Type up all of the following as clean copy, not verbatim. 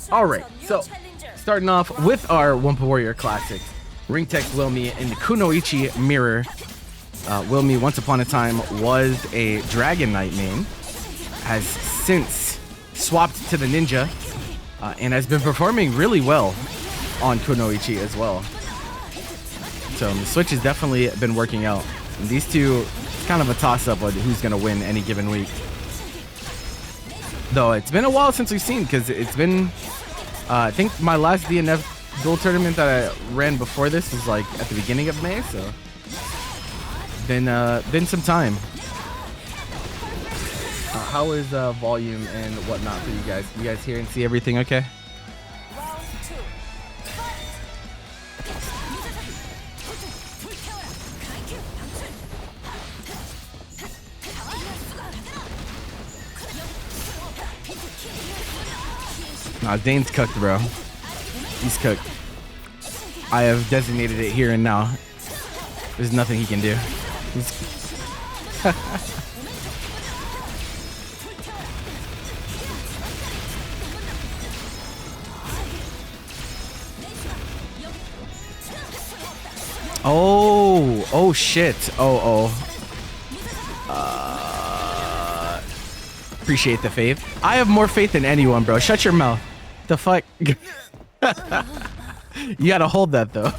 All right, so starting off with our Wumpa Warrior Classic, Ringtext willme in the Kunoichi mirror. willme, once upon a time, was a Dragon Knight main, has since swapped to the Ninja, and has been performing really well on Kunoichi as well. So the switch has definitely been working out. And these two, it's kind of a toss-up on who's going to win any given week. Though it's been a while since we've seen, because it's been, I think my last DNF Duel tournament that I ran before this was like at the beginning of May, so been some time. How is volume and whatnot for you guys? You guys hear and see everything okay? Nah, Dane's cooked, bro. He's cooked. I have designated it here and now. There's nothing he can do. Oh shit. Appreciate the faith. I have more faith than anyone, bro. Shut your mouth. The fuck? You gotta hold that though.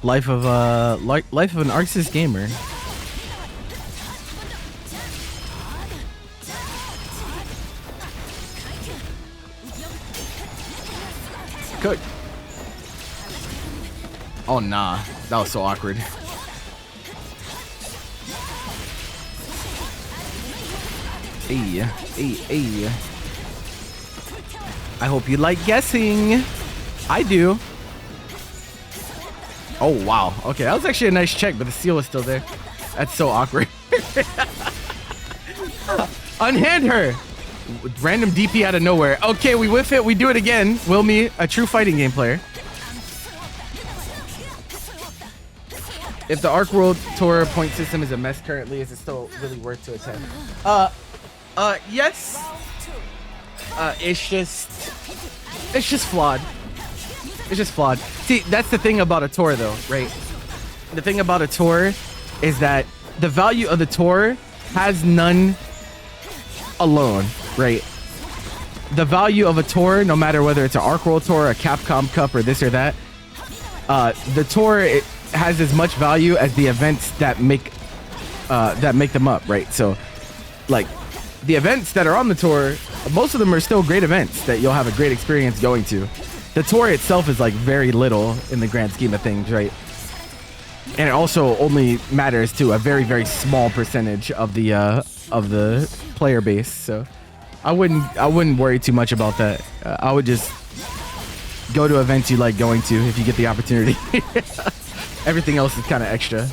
Life of an Arxis gamer. Cook. Oh nah, that was so awkward. Hey. I hope you like guessing. I do. Oh wow. Okay, that was actually a nice check, but the seal was still there. That's so awkward. Unhand her. Random DP out of nowhere. Okay, we whiff it. We do it again. willme, a true fighting game player. If the Arc World Tour point system is a mess currently, is it still really worth to attend? Yes. It's just flawed. It's just flawed. See, that's the thing about a tour though, right? The thing about a tour is that the value of the tour has none alone, right? The value of a tour, no matter whether it's an Arc World Tour, a Capcom Cup, or this or that, the tour, it has as much value as the events that make them up, right? So, like, the events that are on the tour, most of them are still great events that you'll have a great experience going to. The tour itself is like very little in the grand scheme of things, right? And it also only matters to a very, very small percentage of the player base. So I wouldn't worry too much about that. I would just go to events you like going to if you get the opportunity. Everything else is kind of extra.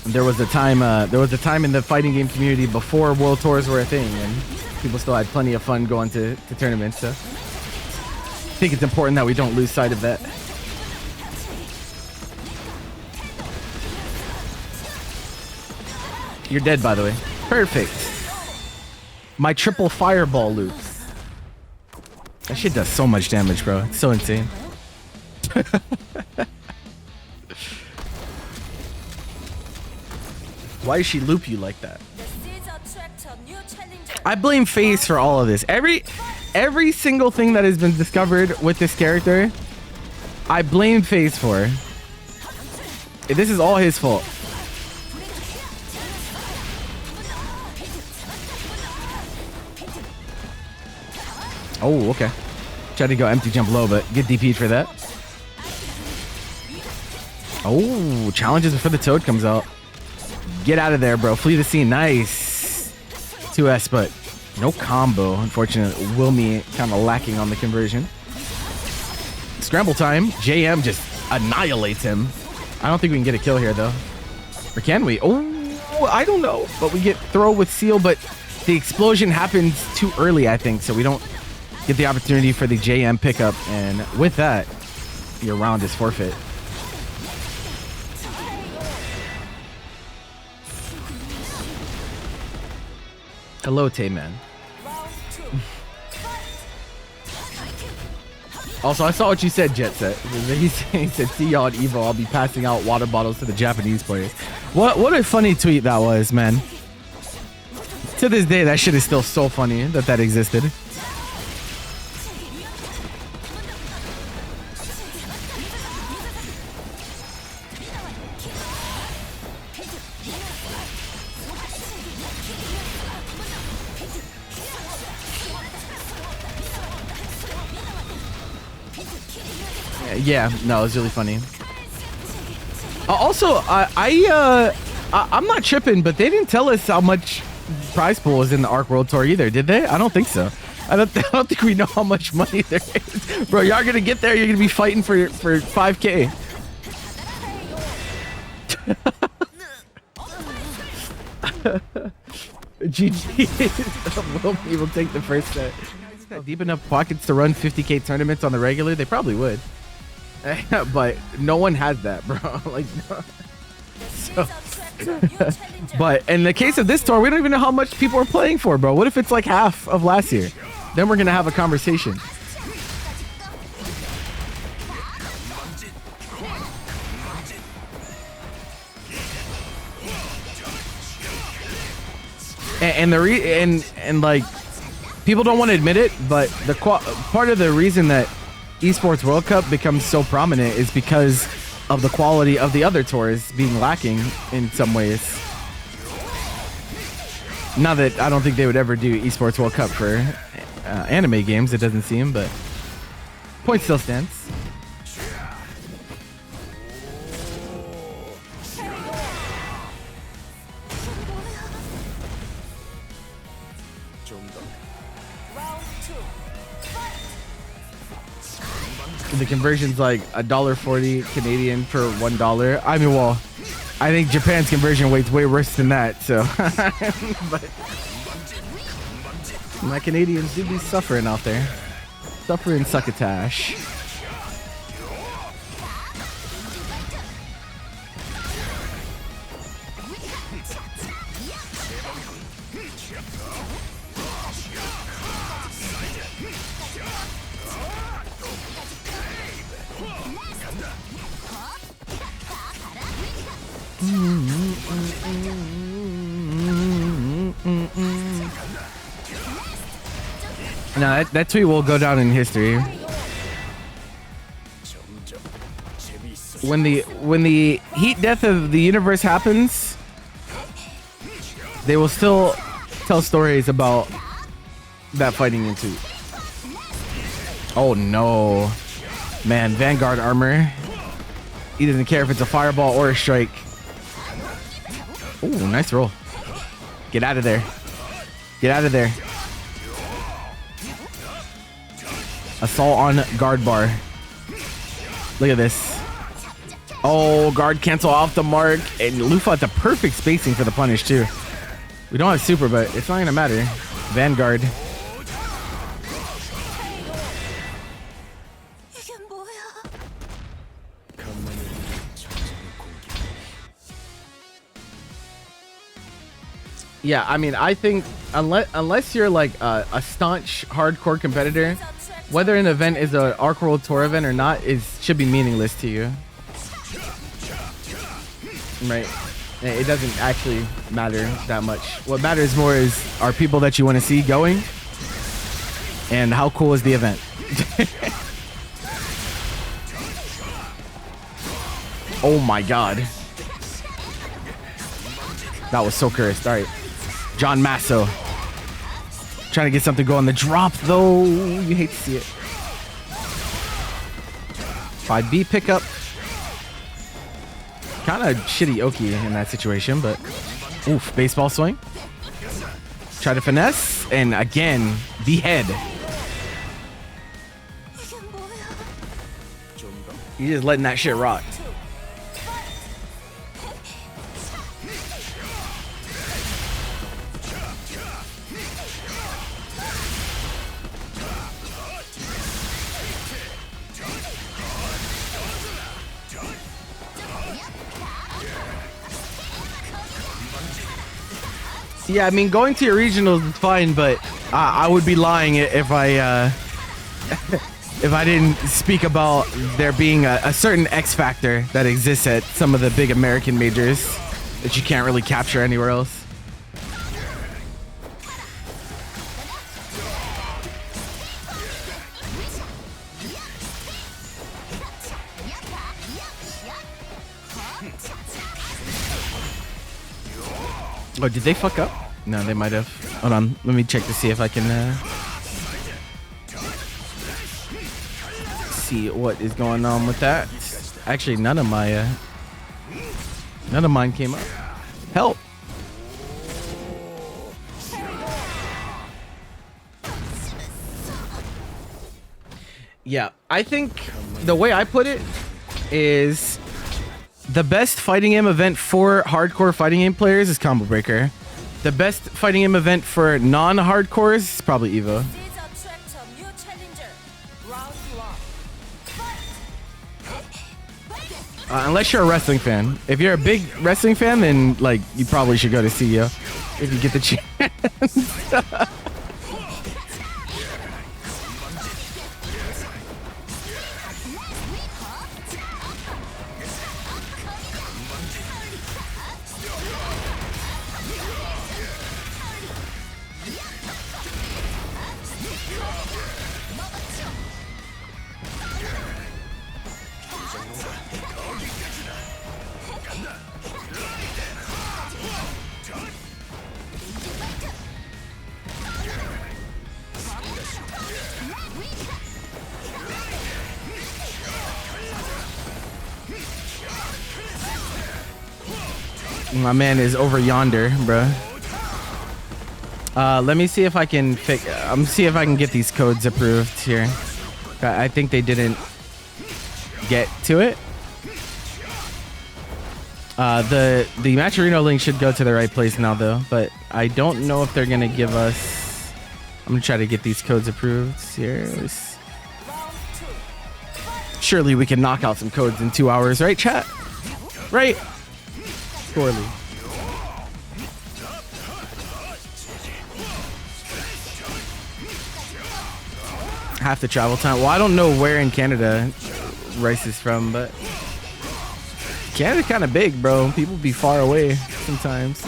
There was a time in the fighting game community before World Tours were a thing, and people still had plenty of fun going to tournaments. So I think it's important that we don't lose sight of that. You're dead, by the way. Perfect. My triple fireball loops. That shit does so much damage, bro. It's so insane. Why does she loop you like that? I blame FaZe for all of this. Every single thing that has been discovered with this character, I blame FaZe for. This is all his fault. Oh, okay. Tried to go empty jump low, but get DP'd for that. Oh, challenges before the toad comes out. Get out of there, bro. Flee the scene. Nice. 2S, but no combo. Unfortunately, willme kind of lacking on the conversion. Scramble time. JM just annihilates him. I don't think we can get a kill here, though. Or can we? Oh, I don't know. But we get throw with seal, but the explosion happens too early, I think. So we don't get the opportunity for the JM pickup. And with that, your round is forfeit. Hello, Tay-Man. Also, I saw what you said, Jet Set. He said, see y'all at Evo. I'll be passing out water bottles to the Japanese players. What a funny tweet that was, man. To this day, that shit is still so funny that existed. Yeah, no, it was really funny. Also, I'm not tripping, but they didn't tell us how much prize pool was in the Arc World Tour either, did they? I don't think so. I don't think we know how much money there is. Bro, y'all gonna get there, you're gonna be fighting for 5K. GG. Will take the first set. Deep enough pockets to run 50K tournaments on the regular? They probably would. But no one has that, bro. Like, no. So, but in the case of this tour, we don't even know how much people are playing for, bro. What if it's like half of last year? Then we're gonna have a conversation. And like, people don't want to admit it, but the part of the reason that Esports World Cup becomes so prominent is because of the quality of the other tours being lacking in some ways. Not that I don't think they would ever do Esports World Cup for anime games, it doesn't seem, but point still stands. The conversion's like $1.40 Canadian for $1. I mean, well, I think Japan's conversion rate's way worse than that. So, but my Canadians do be suffering out there, suffering succotash. Now that tweet will go down in history. When the heat death of the universe happens, they will still tell stories about that fighting into. Oh no, man! Vanguard armor. He doesn't care if it's a fireball or a strike. Ooh, nice roll. Get out of there. Get out of there. Assault on guard bar. Look at this. Oh, guard cancel off the mark. And LuFL at the perfect spacing for the punish too. We don't have super, but it's not gonna matter. Vanguard. Yeah, I mean, I think unless you're like a staunch hardcore competitor, whether an event is an Arc World Tour event or not should be meaningless to you. Right? It doesn't actually matter that much. What matters more is are people that you want to see going, and how cool is the event. Oh my god. That was so cursed. All right. John Masso. Trying to get something going. The drop, though. You hate to see it. 5B pickup. Kind of shitty Oki in that situation, but... Oof, baseball swing. Try to finesse. And again, the head. He's just letting that shit rock. Yeah, I mean, going to your regionals is fine, but I would be lying if I if I didn't speak about there being a certain X factor that exists at some of the big American majors that you can't really capture anywhere else. Oh, did they fuck up? No, they might have. Hold on, let me check to see if I can see what is going on with that. Actually, none of mine came up. Help! Yeah, I think the way I put it is the best fighting game event for hardcore fighting game players is Combo Breaker. The best fighting game event for non-hardcores is probably Evo. Unless you're a wrestling fan. If you're a big wrestling fan, then like you probably should go to CEO if you get the chance. My man is over yonder, bruh. Let me see if I can see if I can get these codes approved here. I think they didn't get to it. The Matcherino link should go to the right place now though, but I don't know if they're gonna give us. I'm gonna try to get these codes approved here. Surely we can knock out some codes in 2 hours, right, chat? Right? Poorly. Half the travel time. Well, I don't know where in Canada Rice is from, but Canada's kind of big, bro. People be far away sometimes.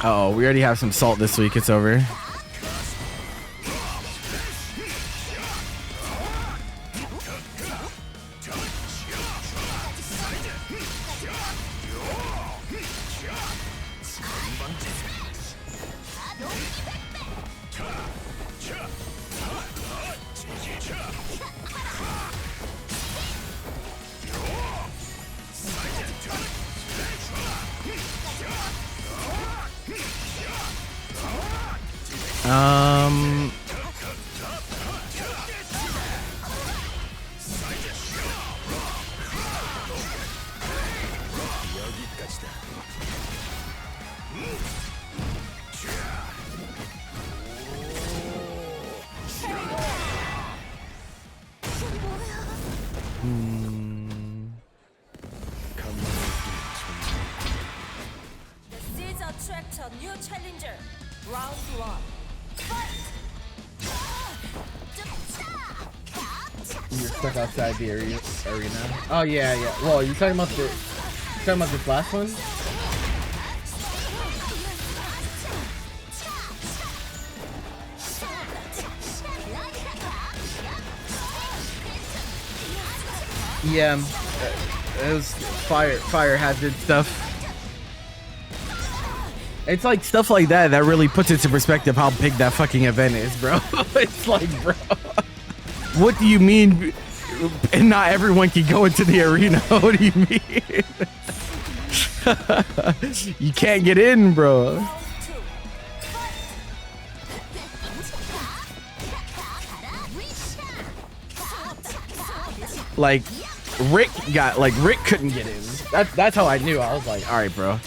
Uh oh, we already have some salt this week. It's over. Outside the arena. Oh yeah, yeah. Well, you talking about this last one? Yeah, it was fire hazard stuff. It's like stuff like that that really puts into perspective how big that fucking event is, bro. It's like, bro, what do you mean? And not everyone can go into the arena. What do you mean? You can't get in, bro. like Rick couldn't get in. That's how I knew. I was like, all right, bro.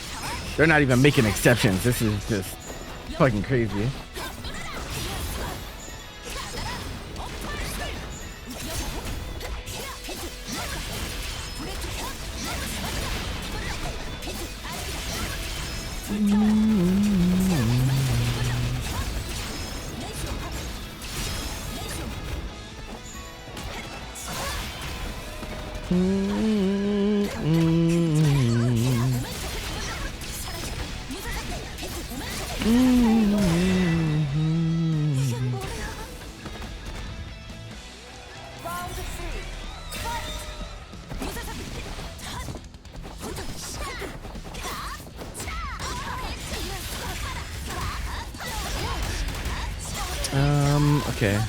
They're not even making exceptions. This is just fucking crazy. Okay.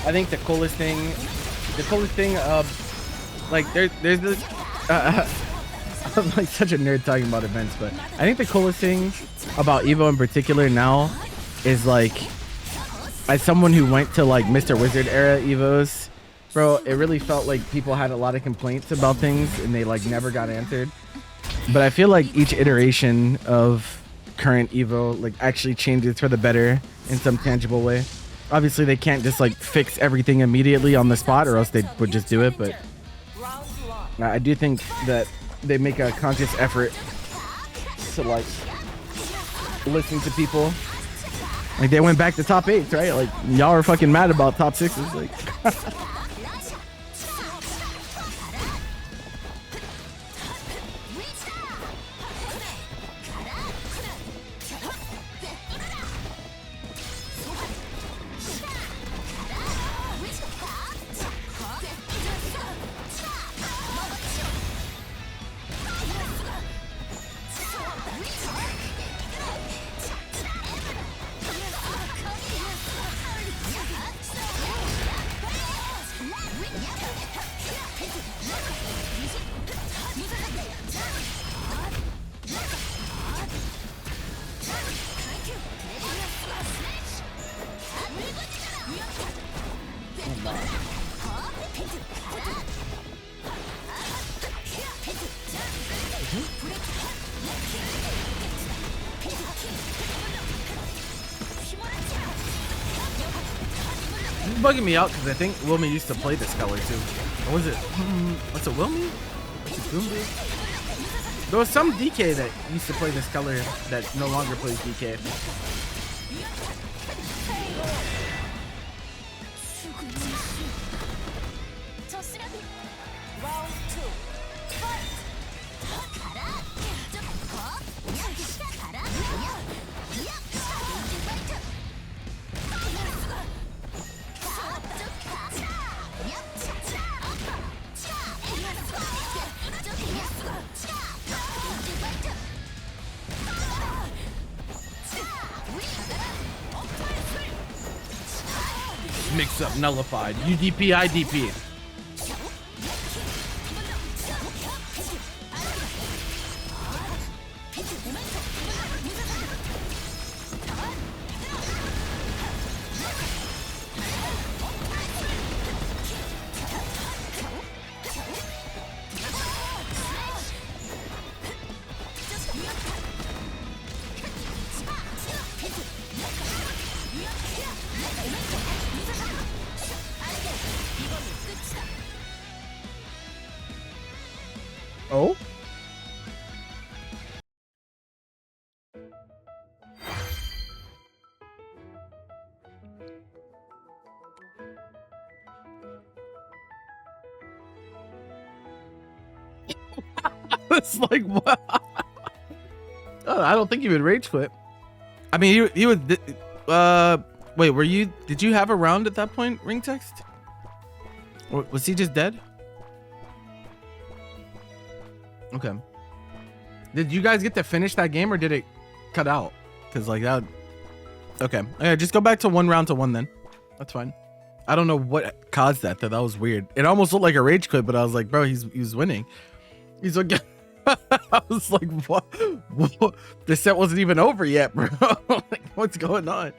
I think the coolest thing, like there's this, I'm like such a nerd talking about events, but I think the coolest thing about Evo in particular now is like, as someone who went to like Mr. Wizard era Evos, bro, it really felt like people had a lot of complaints about things and they like never got answered. But I feel like each iteration of current Evo like actually changes for the better in some tangible way. Obviously they can't just like fix everything immediately on the spot or else they would just do it, but I do think that they make a conscious effort to like listen to people. Like they went back to top 8s, right? Like y'all are fucking mad about top 6s. Like bugging me out because I think willme used to play this color too. Or was it? What's it, willme? What's it, Goomba? There was some DK that used to play this color that no longer plays DK. Mix up nullified. UDP, IDP. Oh? It's like, what? Oh, I don't think he would rage quit. I mean, he would. Wait, did you have a round at that point, Ringtext? Or was he just dead? Okay. Did you guys get to finish that game or did it cut out? Because like that. Okay. Yeah, just go back to 1 round to 1 then. That's fine. I don't know what caused that though. That was weird. It almost looked like a rage quit, but I was like, bro, he's winning. He's like, I was like, what? The set wasn't even over yet, bro. Like, what's going on?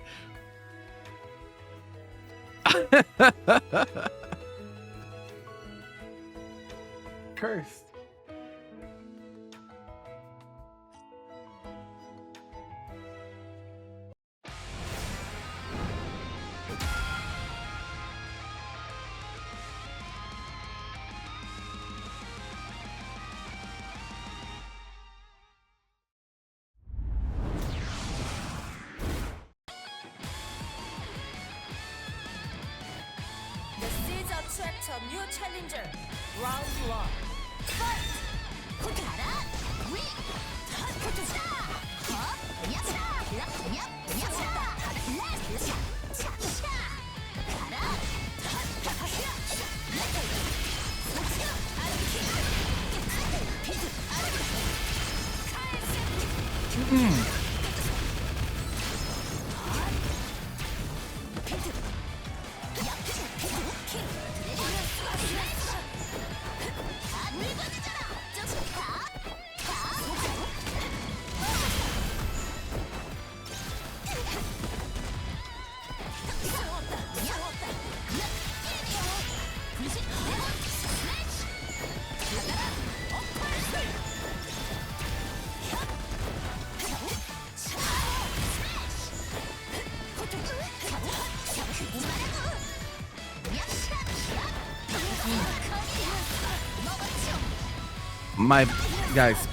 Cursed. Attract a new challenger. Round 1. Fight!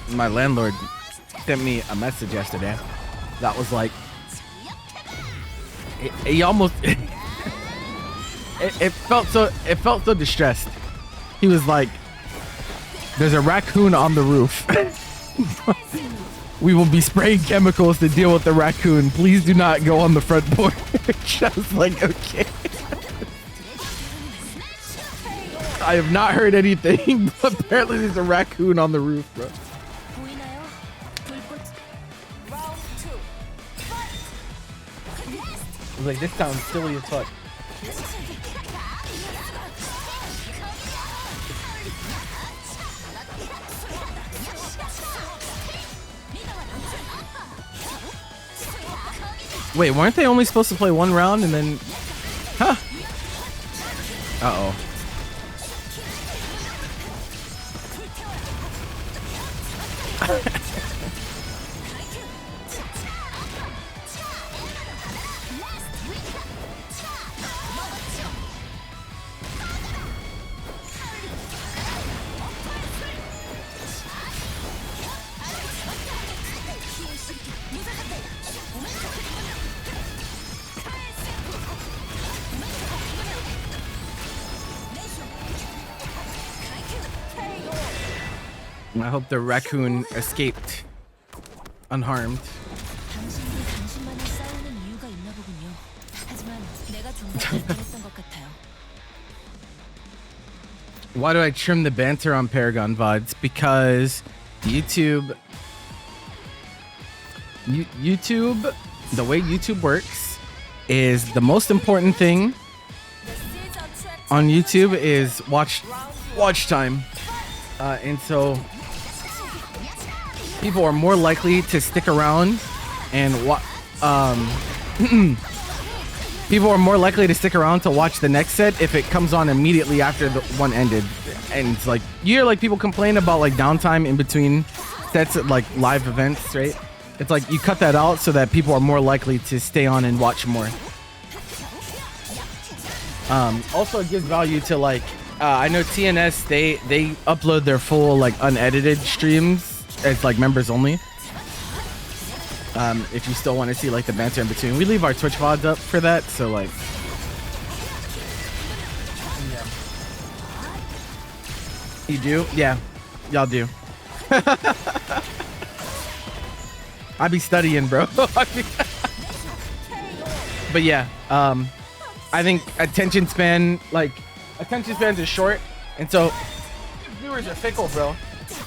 My landlord sent me a message yesterday that was like, he almost it felt so distressed. He was like, there's a raccoon on the roof. We will be spraying chemicals to deal with the raccoon. Please do not go on the front porch. I was like, okay. I have not heard anything, but apparently there's a raccoon on the roof, bro. I was like, this sounds silly as fuck. Wait, weren't they only supposed to play 1 round and then... Huh? Uh-oh. I hope the raccoon escaped unharmed. Why do I trim the banter on Paragon VODs? Because YouTube, the way YouTube works is the most important thing on YouTube is watch time. And so people are more likely to stick around and people are more likely to stick around to watch the next set if it comes on immediately after the one ended. And it's like, you hear like people complain about like downtime in between sets at like live events, right? It's like you cut that out so that people are more likely to stay on and watch more. Also it gives value to like, I know TNS, they upload their full like unedited streams as like members only. If you still want to see like the banter in between, we leave our Twitch VODs up for that. So like, yeah. You do, yeah. Y'all do. I be studying, bro. But yeah, I think attention spans are short, and so viewers are fickle, bro.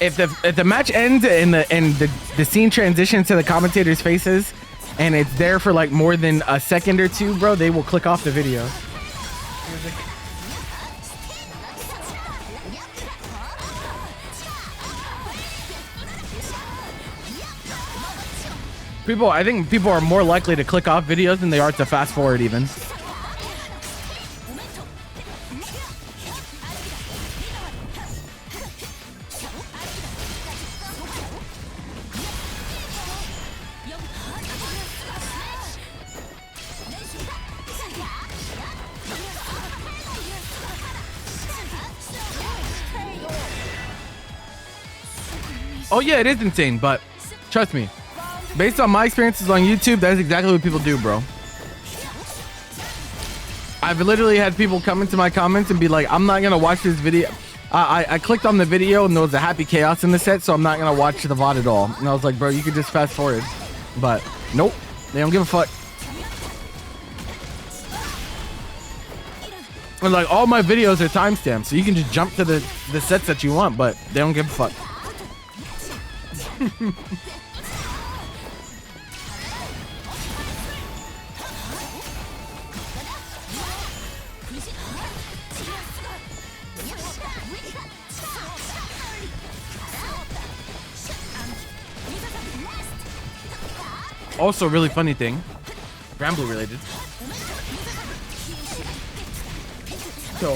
If the match ends and the scene transitions to the commentators' faces, and it's there for like more than a second or two, bro, they will click off the video. I think people are more likely to click off videos than they are to fast forward even. Oh yeah, it is insane, but trust me, based on my experiences on YouTube, that's exactly what people do, bro. I've literally had people come into my comments and be like, I'm not gonna watch this video. I clicked on the video and there was a happy chaos in the set, so I'm not gonna watch the VOD at all. And I was like, bro, you could just fast forward. But nope, they don't give a fuck. And like all my videos are timestamped, so you can just jump to the sets that you want, but they don't give a fuck. Also, really funny thing, Rambloo related. So,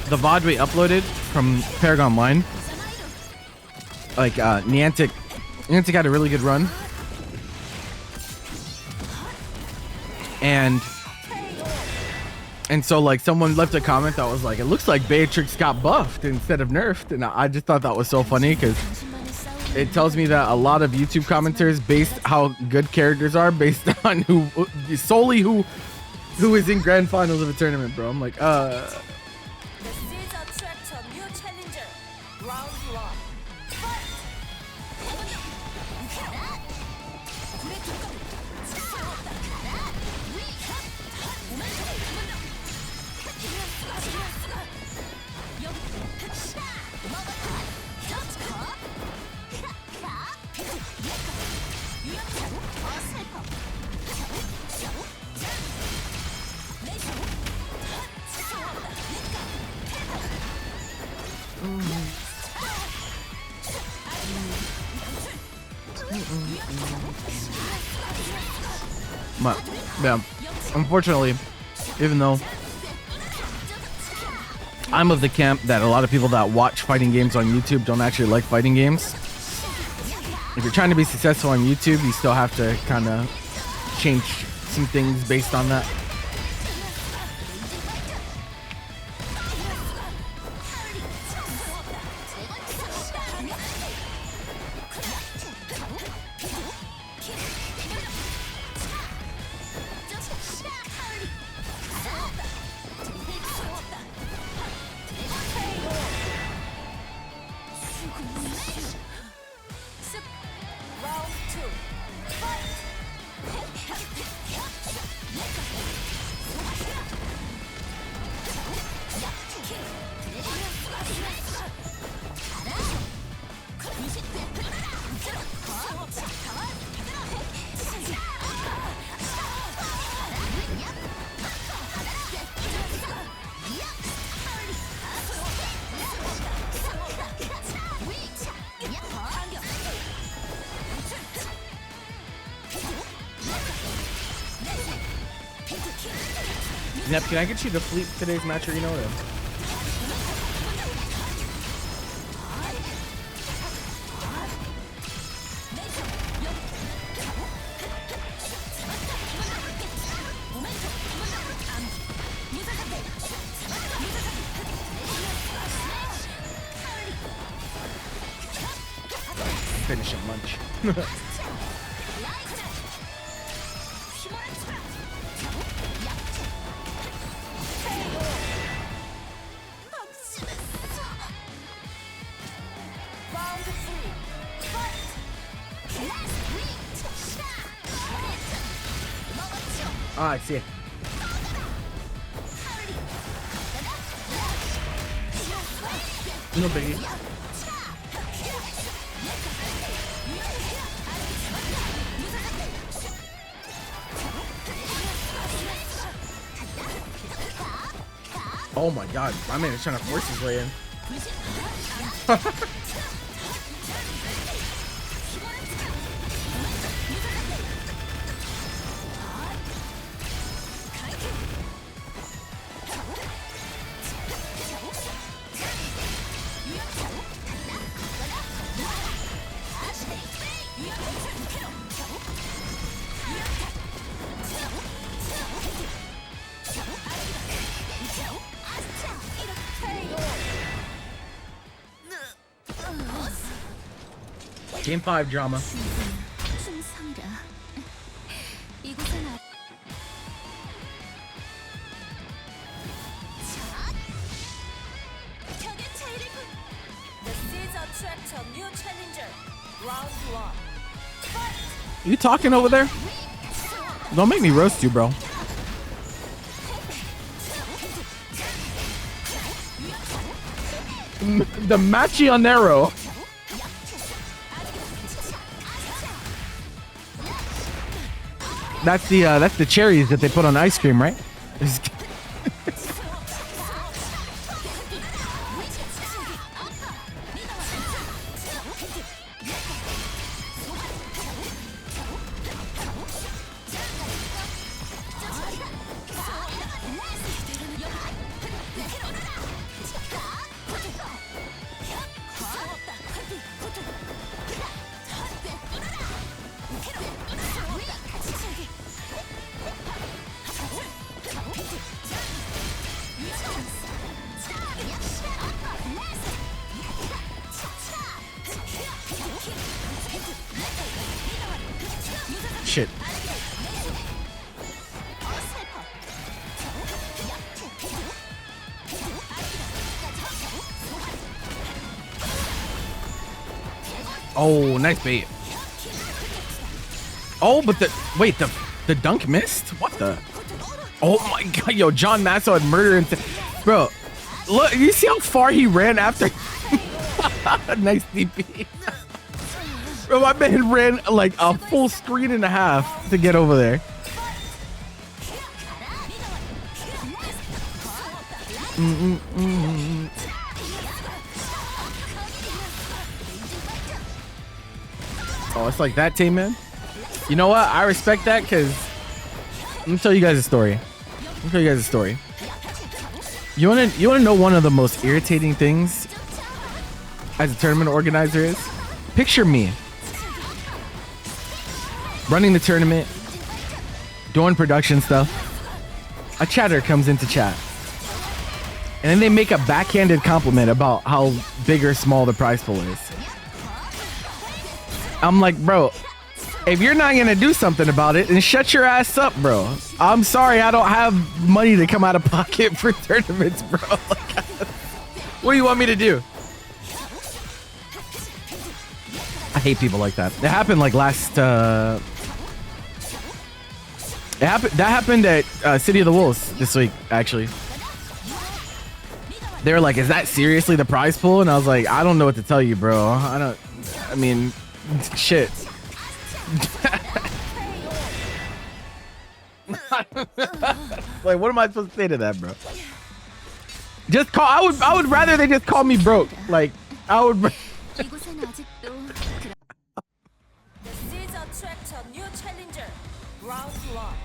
the VOD we uploaded from Paragon Line, like Niantic had a really good run, and so like someone left a comment that was like, it looks like Beatrix got buffed instead of nerfed, and I just thought that was so funny because it tells me that a lot of YouTube commenters base how good characters are based on solely who is in grand finals of a tournament, bro. I'm like, The seeds attract a new challenger. Round 1. But yeah, unfortunately, even though I'm of the camp that a lot of people that watch fighting games on YouTube don't actually like fighting games, if you're trying to be successful on YouTube, you still have to kind of change some things based on that. Round 2. Nep, can I get you to fleet today's match or you know them? Finish at lunch. Ah, I see it. No biggie. Oh my god, my man is trying to force his way in. Game 5 drama. You talking over there? Don't make me roast you, bro. The Macchionero. That's the cherries that they put on ice cream, right? Shit. Oh, nice bait. Oh, but the dunk missed? What the? Oh my god, yo, John Masso had murder and bro, look, you see how far he ran after? Nice DP. Bro, my man ran like a full screen and a half to get over there. Oh, it's like that, team, man. You know what? I respect that because let me tell you guys a story. You wanna know one of the most irritating things as a tournament organizer is? Picture me running the tournament, doing production stuff. A chatter comes into chat, and then they make a backhanded compliment about how big or small the prize pool is. I'm like, bro, if you're not gonna do something about it, then shut your ass up, bro. I'm sorry, I don't have money to come out of pocket for tournaments, bro. Like, what do you want me to do? I hate people like that. It happened like last. That happened at City of the Wolves this week, actually. They were like, "Is that seriously the prize pool?" And I was like, "I don't know what to tell you, bro. I mean, shit." Like, what am I supposed to say to that, bro? Just call. I would rather they just call me broke. Like, I would. This is attract a new challenger. Round 1.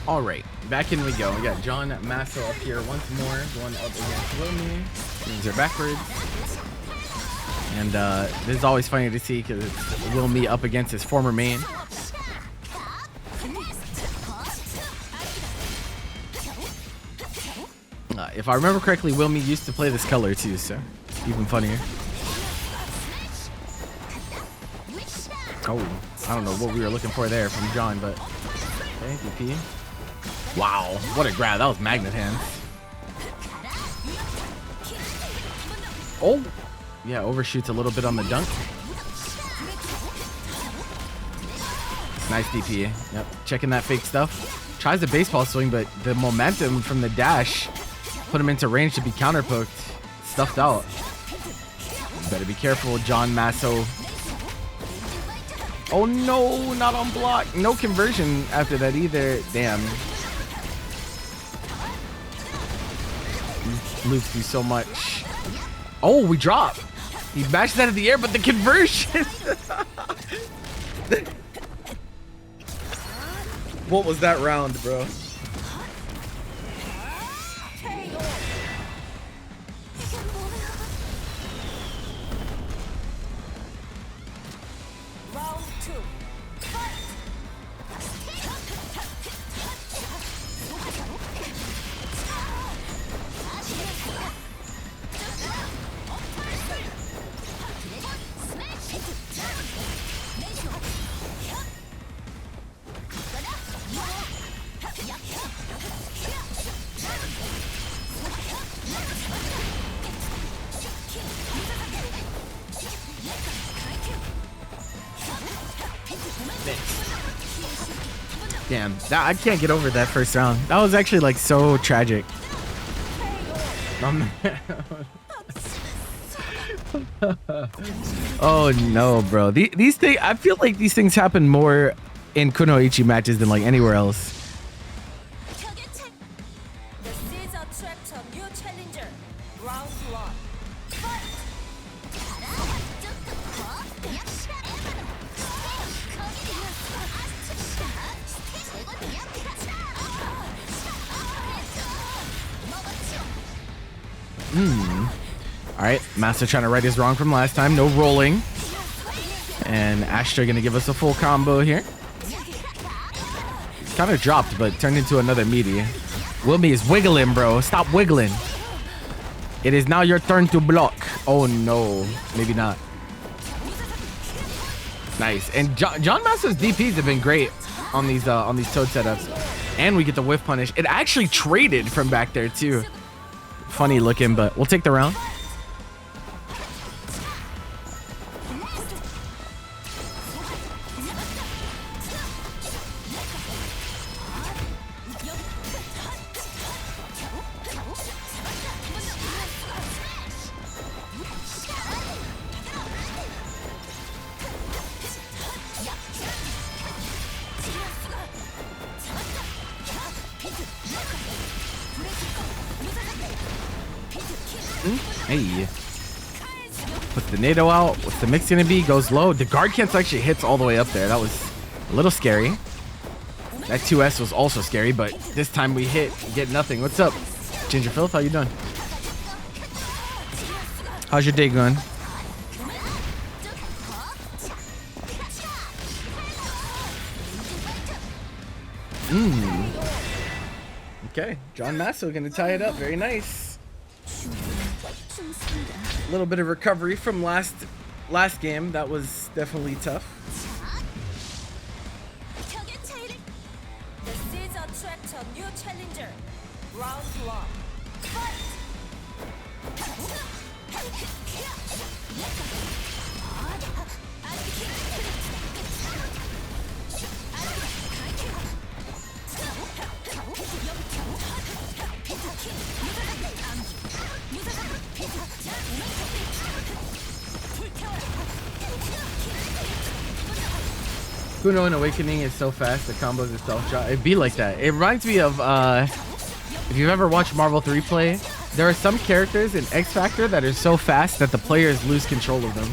All right, back in we go. We got John Masso up here once more, going up against willme. Things are backwards. And this is always funny to see because it's willme up against his former main. If I remember correctly, willme used to play this color too, so even funnier. Oh, I don't know what we were looking for there from John, but okay, DP. Wow, what a grab. That was magnet hand. Oh, Yeah, overshoots a little bit on the dunk. Nice DP. Yep, checking that fake stuff. Tries the baseball swing, but the momentum from the dash put him into range to be counterpoked. Stuffed out. Better be careful, John Masso. Oh no, not on block. No conversion after that either. Damn. Loops do so much. Oh, we drop. He bashed that in the air, but the conversion. What was that round, bro? Round 2. Fight! Damn, I can't get over that first round. That was actually like so tragic. Oh no, bro. These things, I feel like these things happen more in Kunoichi matches than like anywhere else. The seeds attract a new challenger. Round 1. Fight! All right, Master trying to right his wrong from last time. No rolling. And Astra gonna give us a full combo here. Kind of dropped, but turned into another meaty. Willme is wiggling, bro. Stop wiggling. It is now your turn to block. Oh no, maybe not. Nice. And John Master's DPs have been great on these Toad setups. And we get the whiff punish. It actually traded from back there too. Funny looking, but we'll take the round. Hey. Puts the NATO out. What's the mix gonna be? Goes low. The guard cancel actually hits all the way up there. That was a little scary. That 2S was also scary, but this time we hit, get nothing. What's up? Ginger Filth, how you doing? How's your day going? Okay, John Masso gonna tie it up. Very nice. A little bit of recovery from last game. That was definitely tough. The seeds attract a new challenger. Round 1. Fight! Kuno in Awakening is so fast, the combos itself drop. It'd be like that. It reminds me of, if you've ever watched Marvel 3 play, there are some characters in X Factor that are so fast that the players lose control of them.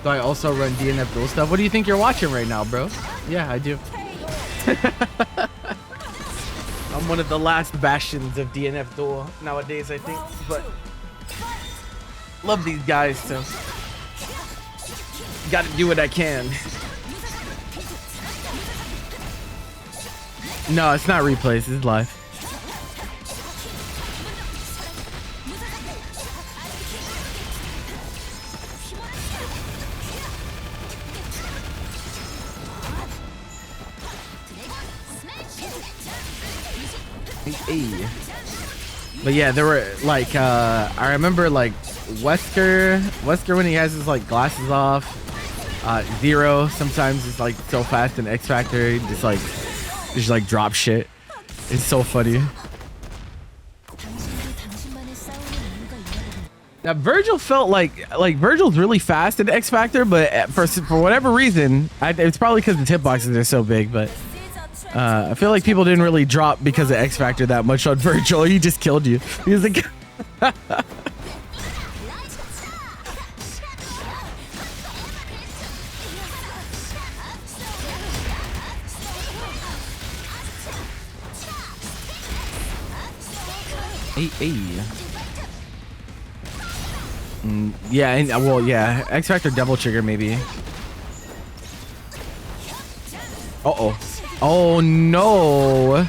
So I also run DNF Duel stuff. What do you think you're watching right now, bro? Yeah, I do. I'm one of the last bastions of DNF Duel nowadays, I think. But love these guys, so gotta do what I can. No, it's not replays. It's live. Hey. But yeah, there were like I remember like Wesker when he has his like glasses off. Zero sometimes is like so fast in X Factor, he just like drop shit. It's so funny. Now Virgil felt like Virgil's really fast in X Factor, but for whatever reason, it's probably because the tip boxes are so big. But I feel like people didn't really drop because of X Factor that much on Virgil. He just killed you. He was like. Hey. Yeah, and well, yeah, X Factor double trigger maybe. Oh no.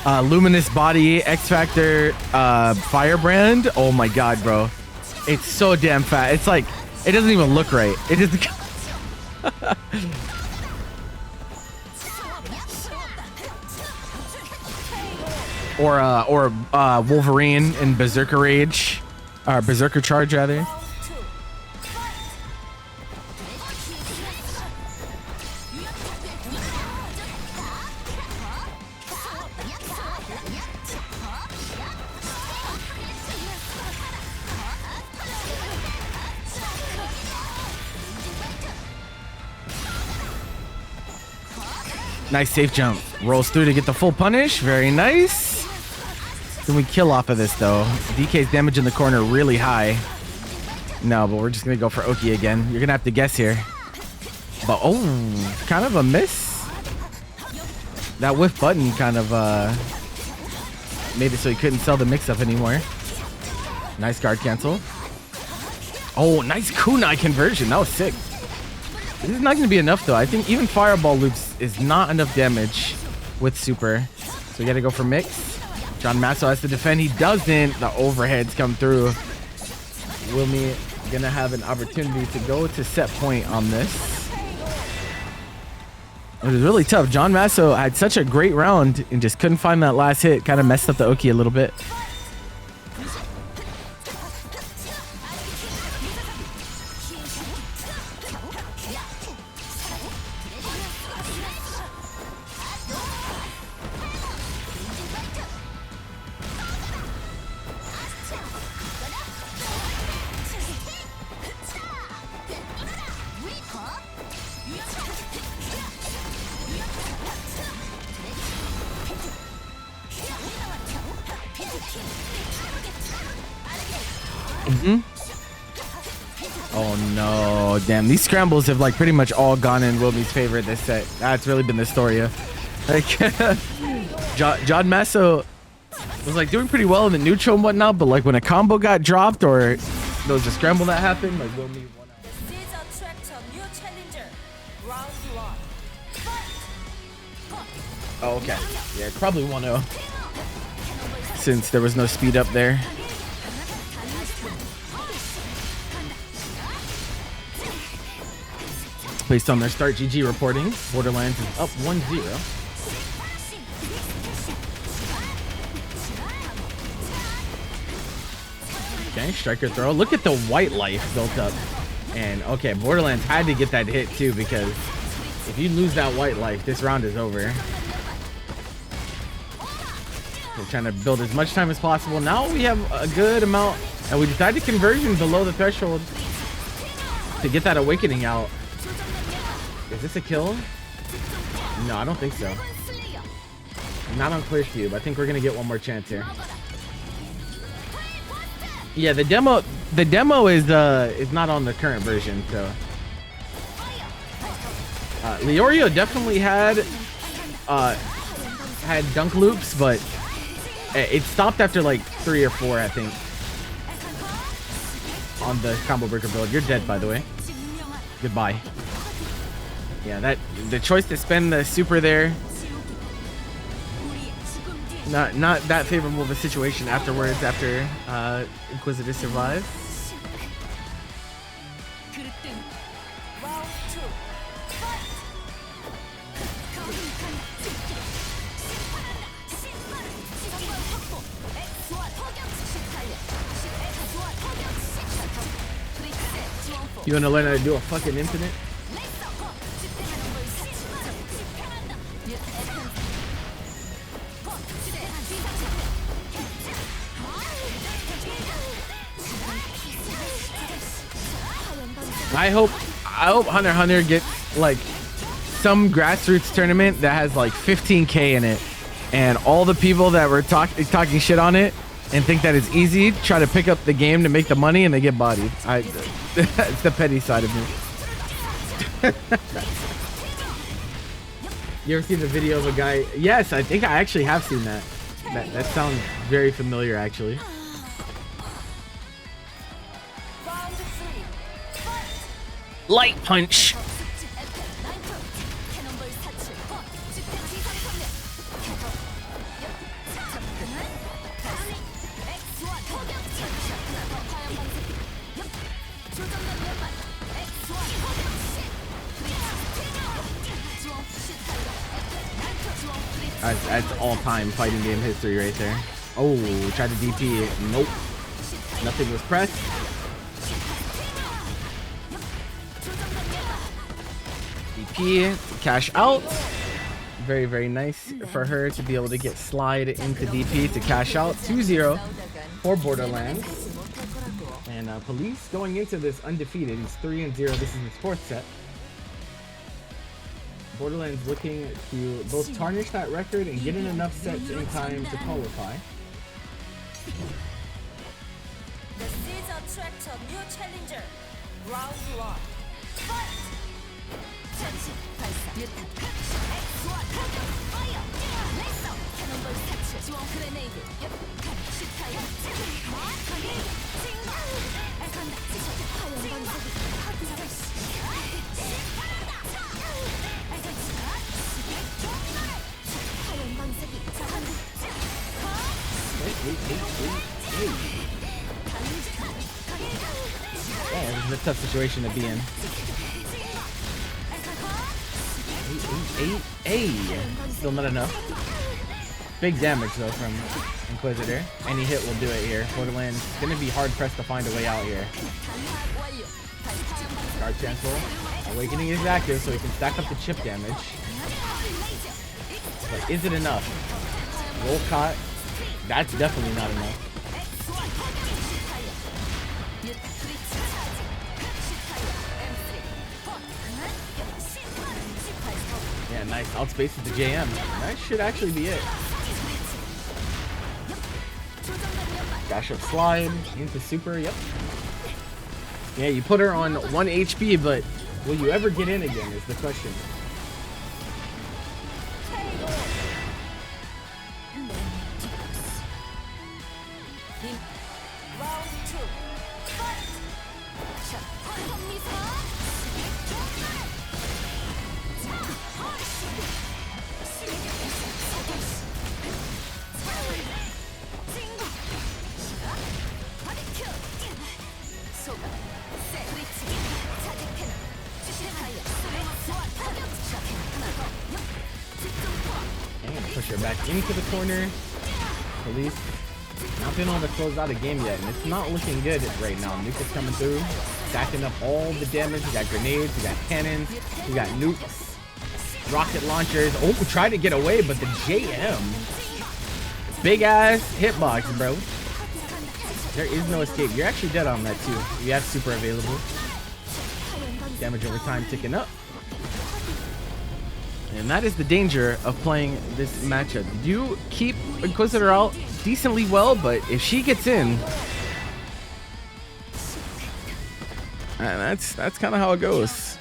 Luminous body, X Factor, Firebrand. Oh my god, bro. It's so damn fat. It's like it doesn't even look right. It just or Wolverine in Berserker Rage, or Berserker Charge rather. Nice safe jump. Rolls through to get the full punish. Very nice. Can we kill off of this though? DK's damage in the corner really high. No, but we're just gonna go for Oki again. You're gonna have to guess here. But oh, kind of a miss. That whiff button kind of made it so he couldn't sell the mix-up anymore. Nice guard cancel. Oh, nice kunai conversion. That was sick. This is not going to be enough though. I think even fireball loops is not enough damage with super. So we got to go for mix. John Masso has to defend. He doesn't. The overheads come through. willme going to have an opportunity to go to set point on this. It was really tough. John Masso had such a great round and just couldn't find that last hit. Kind of messed up the Oki a little bit. Oh no, damn, these scrambles have like pretty much all gone in willme's favor this set. That's really been the story of like John Masso was like doing pretty well in the neutral and whatnot, but like when a combo got dropped or there was a scramble that happened, like willme won out. Oh, okay. Yeah, probably 1-0 since there was no speed up there. Based on their start GG reporting, Bored-erlands is up 1-0. Okay, striker throw. Look at the white life built up. And okay, Bored-erlands had to get that hit too, because if you lose that white life, this round is over. We're trying to build as much time as possible. Now we have a good amount, and we decided conversion below the threshold to get that awakening out. Is this a kill? No, I don't think so. Not on clear cube. I think we're gonna get one more chance here. Yeah, the demo is not on the current version, so Leorio definitely had dunk loops, but it stopped after like 3 or 4, I think, on the combo breaker build. You're dead, by the way. Goodbye. Yeah, the choice to spend the super there, not that favorable of a situation afterwards after Inquisitor survived. You wanna learn how to do a fucking infinite? I hope Hunter x Hunter gets like some grassroots tournament that has like 15K in it, and all the people that were talking shit on it and think that it's easy try to pick up the game to make the money, and they get bodied. It's the petty side of me. You ever seen the video of a guy? Yes, I think I actually have seen that. That sounds very familiar, actually. Light punch. That's all-time fighting game history right there. Oh, tried to DP it. Nope. Nothing was pressed. DP, cash out. Very, very nice for her to be able to get slide into DP to cash out. 2-0 for Bored-erlands. And Police going into this undefeated. He's 3-0. This is his fourth set. Bored-erlands looking to both tarnish that record and get in enough sets in time to qualify. The seeds attract a new challenger. Round 1. Fight! Yeah, this is a tough situation to be in. Still not enough. Big damage though from Inquisitor. Any hit will do it here. Bored-erlands gonna be hard pressed to find a way out here. Guard cancel. Awakening is active, so he can stack up the chip damage. But is it enough? Roll caught. That's definitely not enough. Yeah, nice. Outspaces the JM. That should actually be it. Dash up slide into super. Yep. Yeah, you put her on 1 HP, but will you ever get in again is the question. Push her back into the corner. Police not been able to close out a game yet, and it's not looking good right now. Nuke is coming through, stacking up all the damage. We got grenades, we got cannons, we got nukes, rocket launchers. Oh, we tried to get away, but the JM, big ass hitbox, bro. There is no escape. You're actually dead on that too. You have super available. Damage over time ticking up. And that is the danger of playing this matchup. You keep Inquisitor out decently well, but if she gets in, that's kind of how it goes.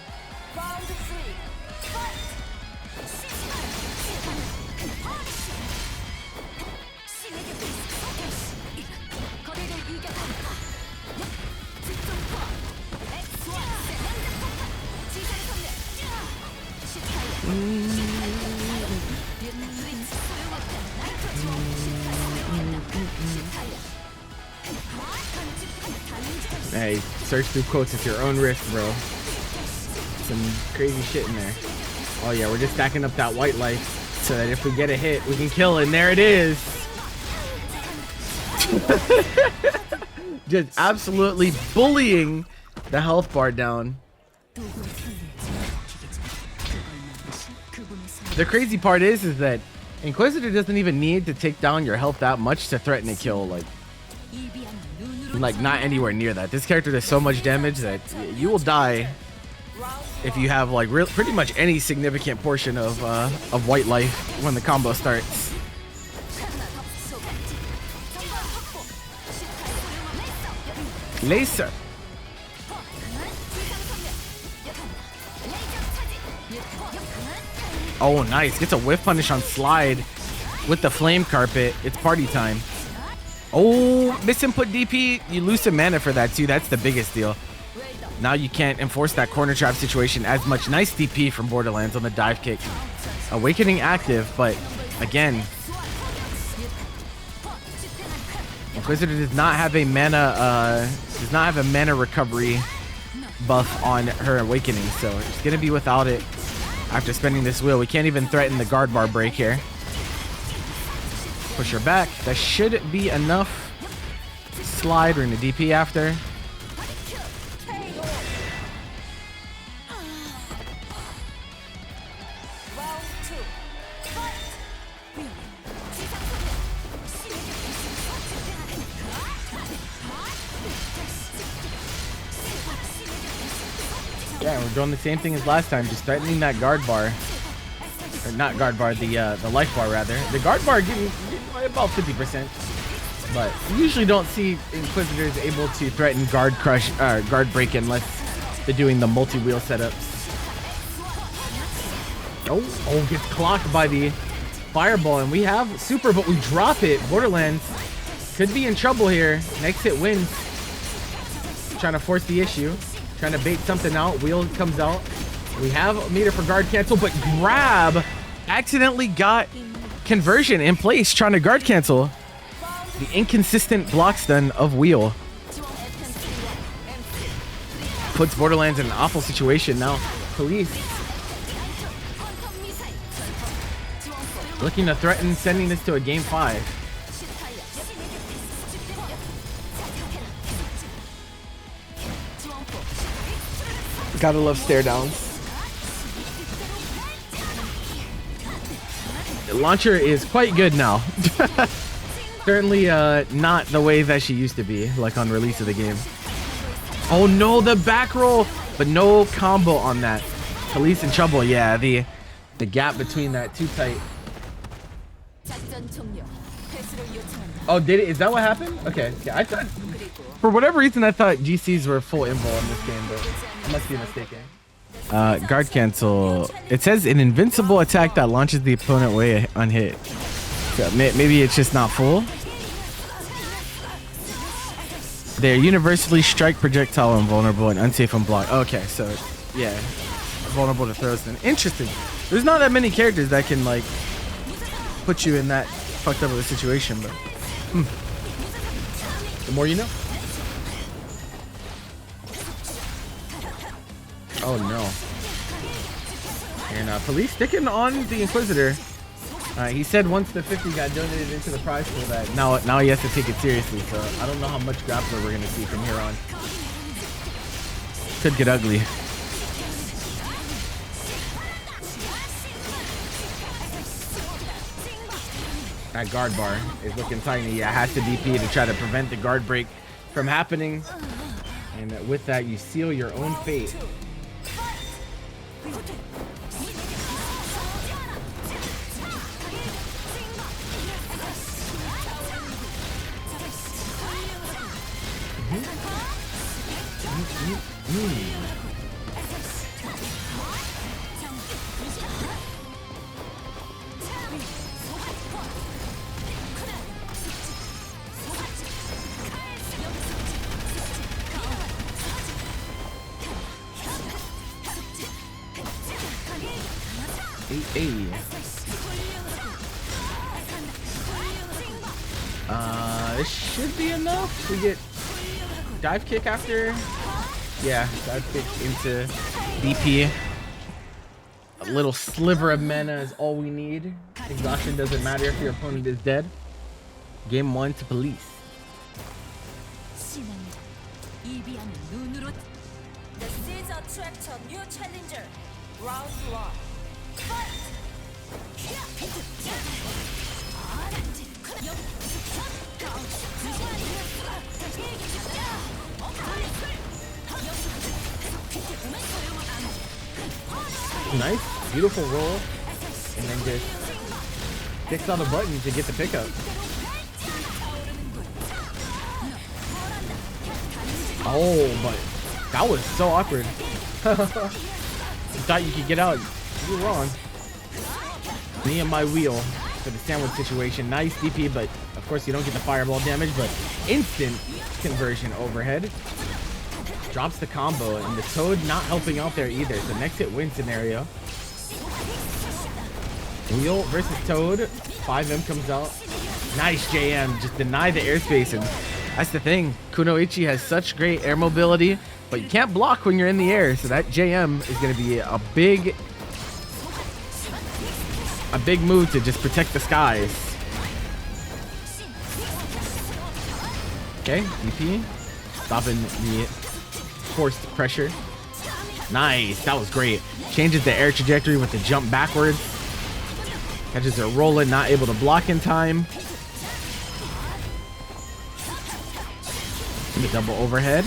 Hey, search through quotes at your own risk, bro. Some crazy shit in there. Oh yeah, we're just stacking up that white life so that if we get a hit, we can kill it. And there it is. Just absolutely bullying the health bar down. The crazy part is that Inquisitor doesn't even need to take down your health that much to threaten a kill. Like not anywhere near that. This character does so much damage that you will die if you have like pretty much any significant portion of white life when the combo starts. Laser. Oh, nice. Gets a whiff punish on slide with the flame carpet. It's party time. Oh, misinput DP. You lose some mana for that too. That's the biggest deal. Now you can't enforce that corner trap situation as much. Nice DP from Bored-erlands on the dive kick. Awakening active, but again, Inquisitor does not have a mana recovery buff on her awakening, so it's gonna be without it after spending this wheel. We can't even threaten the guard bar break here. Push her back. That should be enough. Slide. We're gonna DP after. Yeah, we're doing the same thing as last time, just threatening that guard bar. Or not guard bar, the life bar rather. The guard bar getting about 50%. But you usually don't see Inquisitors able to threaten guard crush, guard break unless they're doing the multi-wheel setups. Oh, gets clocked by the fireball, and we have super, but we drop it. Bored-erlands could be in trouble here. Next hit wins. Trying to force the issue. Trying to bait something out. Wheel comes out. We have a meter for guard cancel, but grab accidentally got conversion in place, trying to guard cancel. The inconsistent block stun of wheel puts Bored-erlands in an awful situation. Now, police looking to threaten sending this to a game 5. Gotta love stare downs. The launcher is quite good now. Certainly not the way that she used to be, like on release of the game. Oh no, the back roll, but no combo on that. Police in trouble. Yeah, the gap between that too tight. Oh, did it? Is that what happened? Okay. Yeah, I thought, for whatever reason, I thought GCs were full invul in this game, but I must be mistaken. Guard cancel. It says an invincible attack that launches the opponent way unhit. So maybe it's just not full. They're universally strike projectile invulnerable and unsafe on block. Okay, so yeah, vulnerable to throws. Then interesting. There's not that many characters that can like put you in that fucked up of a situation, but the more you know. Oh no. And police sticking on the Inquisitor. He said once the 50 got donated into the prize pool that now he has to take it seriously. So I don't know how much grappler we're gonna see from here on. Could get ugly. That guard bar is looking tiny. Yeah, has to DP to try to prevent the guard break from happening. And with that, you seal your own fate. This should be enough. We get dive kick after. Yeah, dive kick into DP. A little sliver of mana is all we need. Exhaustion doesn't matter if your opponent is dead. Game 1 to police. attract a new challenger. Round 1. Fight! Nice, beautiful roll, and then just kicks on the button to get the pickup. Oh, but that was so awkward. You thought you could get out. You were wrong. Me and my wheel for the sandwich situation. Nice DP, but of course you don't get the fireball damage, but instant conversion overhead. Drops the combo, and the Toad not helping out there either. So next hit win scenario. Wheel versus Toad. 5M comes out. Nice JM. Just deny the airspace, and that's the thing. Kunoichi has such great air mobility, but you can't block when you're in the air. So that JM is going to be a big move to just protect the skies. Okay, DP. Stopping the forced pressure. Nice, that was great. Changes the air trajectory with the jump backwards. Catches her rolling, not able to block in time. The double overhead.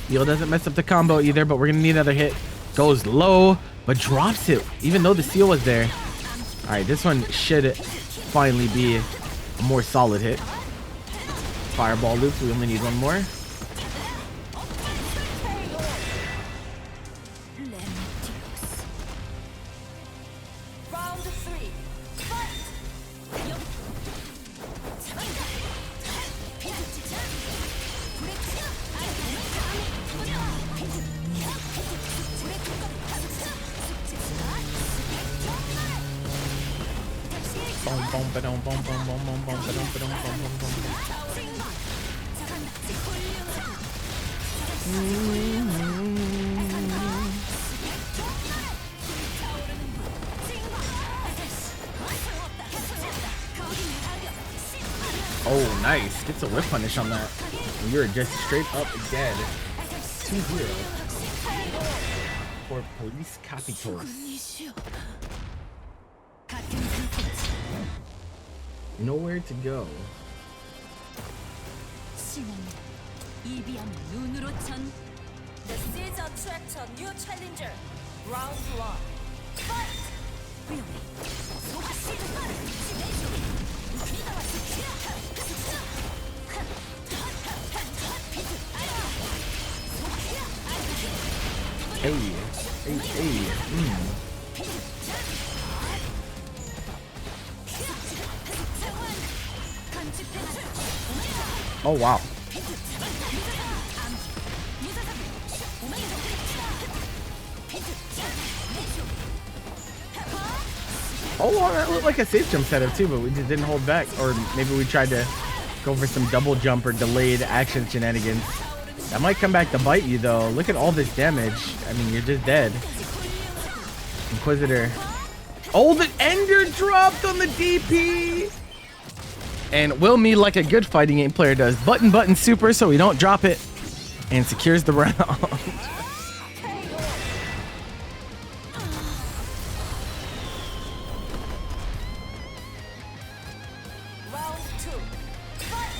Seal doesn't mess up the combo either, but we're gonna need another hit. Goes low, but drops it, even though the seal was there. All right, this one should finally be a more solid hit. Fireball loops, we only need one more. Round 3. Oh, nice. Gets a whip punish on that. And you're just straight up dead. 2-0 for Pellizcapitos. Nowhere to go. The seeds attract a new challenger. Round 1. Fight! Hey, hey. Oh, wow. Oh, well, that looked like a safe jump setup too, but we just didn't hold back. Or maybe we tried to go for some double jump or delayed action shenanigans. That might come back to bite you, though. Look at all this damage. I mean, you're just dead. Inquisitor. Oh, the Ender dropped on the DP! And willme, like a good fighting game player, does button super so we don't drop it, and secures the round. Round 2. Fight!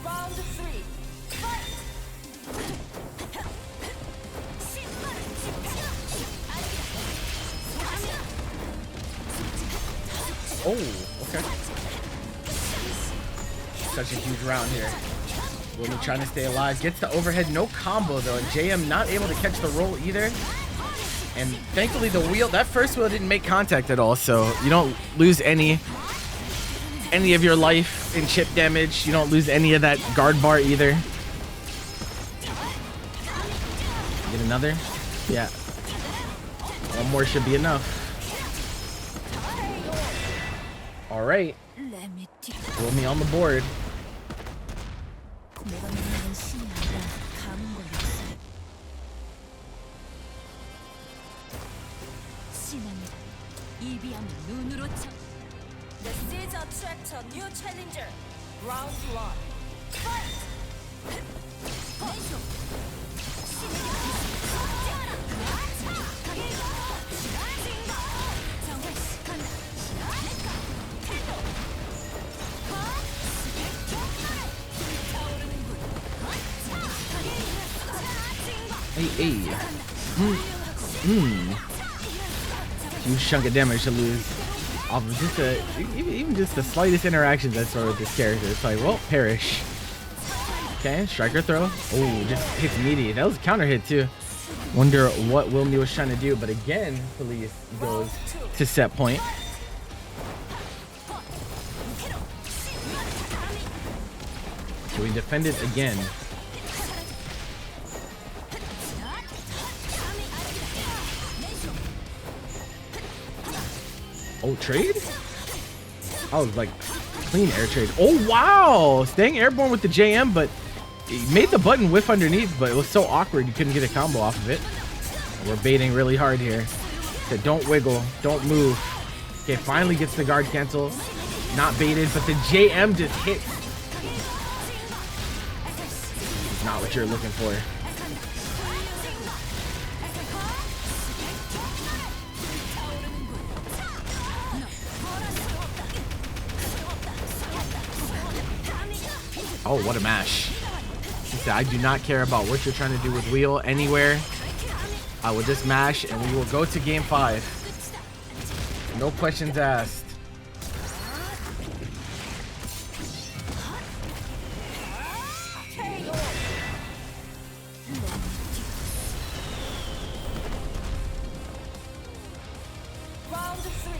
Round 3. Fight! Oh, okay. Such a huge round here. willme trying to stay alive. Gets the overhead, no combo though. JM not able to catch the roll either. And thankfully the wheel, that first wheel didn't make contact at all, so you don't lose any any of your life in chip damage. You don't lose any of that guard bar either. Get another? Yeah. One more should be enough. All right. Throw me on the board. The siege attracts a new challenger. Round 1. Fight! Hey. Huge chunk of damage to lose off of just even just the slightest interactions I saw with this character. It's like, well, perish. Okay, striker throw. Oh, just hits meaty. That was a counter hit too. Wonder what willme was trying to do, but again, Pellizcapitos goes to set point. So we defend it again. Oh, trade? I was like, clean air trade. Oh, wow. Staying airborne with the JM, but he made the button whiff underneath, but it was so awkward you couldn't get a combo off of it. We're baiting really hard here. So don't wiggle. Don't move. Okay, finally gets the guard cancel. Not baited, but the JM just hits. It's not what you're looking for. Oh, what a mash. He said, I do not care about what you're trying to do with wheel anywhere. I will just mash and we will go to game 5. No questions asked. Round 3.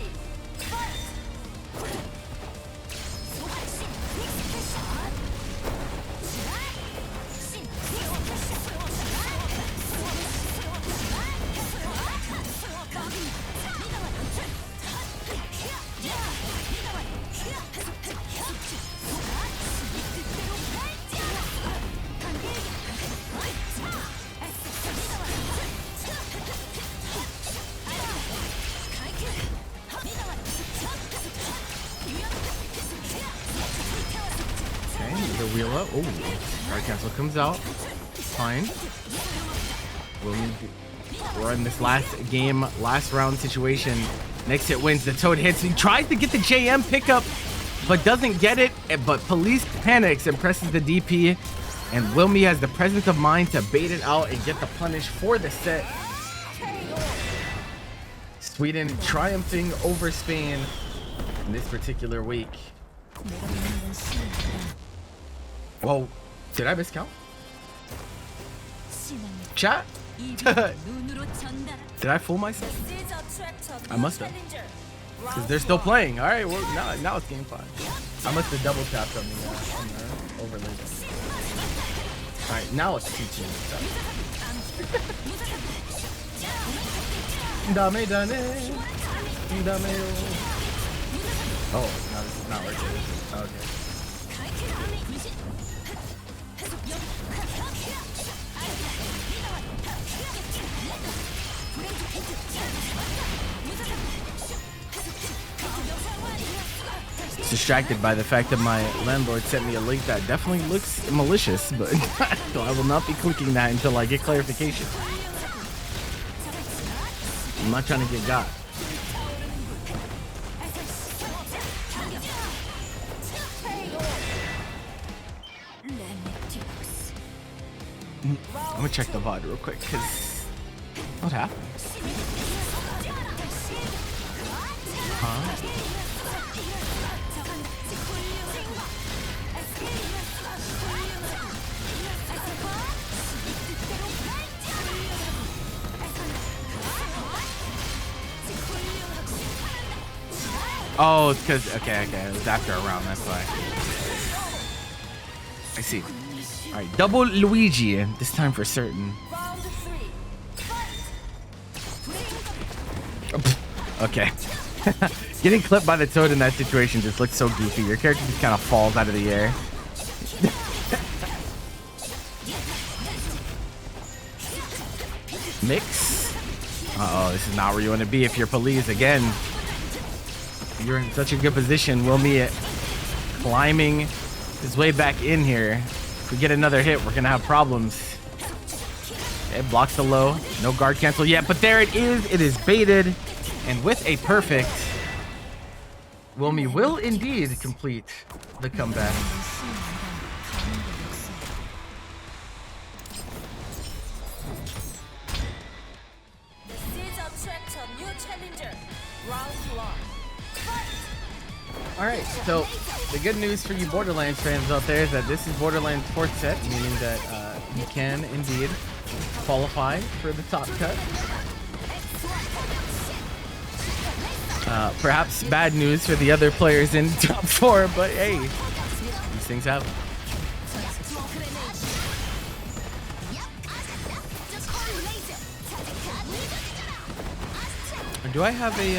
Wheel up. Oh, guard cancel comes out. Fine. We're in this last game, last round situation. Next hit wins. The Toad hits. He tries to get the JM pickup, but doesn't get it. But Police panics and presses the DP. And willme has the presence of mind to bait it out and get the punish for the set. Sweden triumphing over Spain in this particular week. Whoa, did I miscount? Chat? Did I fool myself? I must have. Because they're still playing. All right, well, now it's game 5. I must have double tapped on the overlay. All right, now it's 2-2. Oh, no, this is not working. Okay. Distracted by the fact that my landlord sent me a link that definitely looks malicious, but so I will not be clicking that until I get clarification. I'm not trying to get got. I'm gonna check the VOD real quick, because what happened? Huh? Oh, it's because okay, it was after a round. That's why. I see. All right, double Luigi this time for certain. Round 3. Fight. Okay. Getting clipped by the toad in that situation just looks so goofy. Your character just kind of falls out of the air. Mix. Uh-oh, this is not where you want to be if you're police again. You're in such a good position. willme climbing his way back in here. If we get another hit, we're gonna have problems. It blocks the low. No guard cancel yet, but there it is. It is baited. And with a perfect, willme will indeed complete the comeback. The seeds attract a new challenger. Round 1. Fight. All right, so the good news for you Borderlands fans out there is that this is Borderlands 4th set, meaning that you can indeed qualify for the top cut. Perhaps bad news for the other players in top 4, but hey, these things happen. Do I have a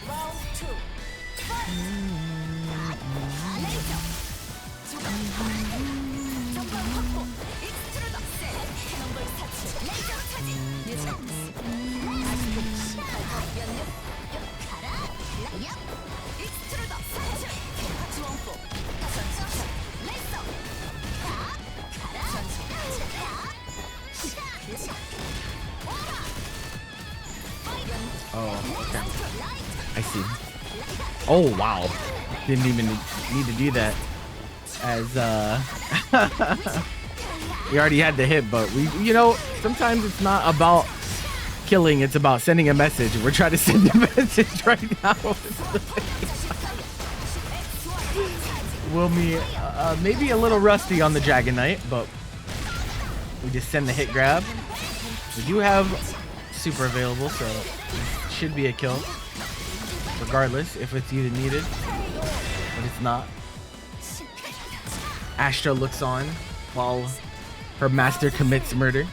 Round 2. Oh, okay. I see. Oh, wow. Didn't even need to do that. As, we already had the hit, but you know, sometimes it's not about killing, it's about sending a message. We're trying to send a message right now. willme, maybe a little rusty on the Dragon Knight, but we just send the hit grab. We do have super available, so it should be a kill, regardless if it's even needed, but it's not. Astra looks on while her master commits murder.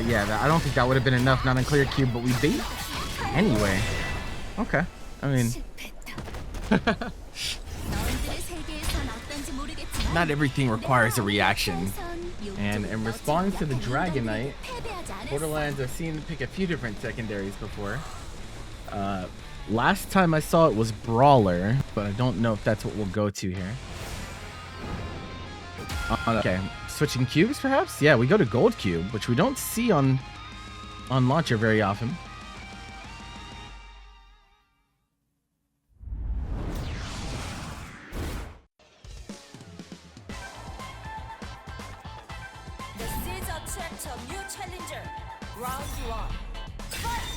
Yeah, I don't think that would have been enough, not in clear cube, but we bait anyway. Okay, I mean, not everything requires a reaction. And in response to the Dragon Knight, Borderlands I've seen pick a few different secondaries before. Last time I saw it was Brawler, but I don't know if that's what we'll go to here. Okay, switching cubes perhaps? Yeah, we go to Gold Cube, which we don't see on Launcher very often. The seeds attract a new challenger. Round 1. Fight.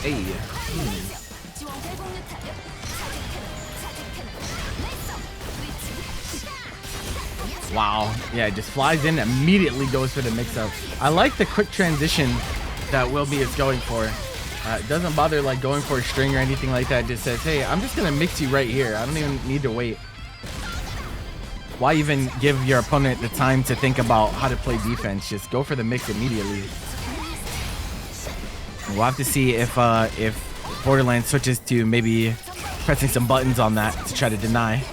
Hey. Wow. Yeah, it just flies in, immediately goes for the mix-up. I like the quick transition that willme is going for. It doesn't bother like going for a string or anything like that. It just says, hey, I'm just gonna mix you right here. I don't even need to wait. Why even give your opponent the time to think about how to play defense? Just go for the mix immediately. We'll have to see if Bored-erlands switches to maybe pressing some buttons on that to try to deny.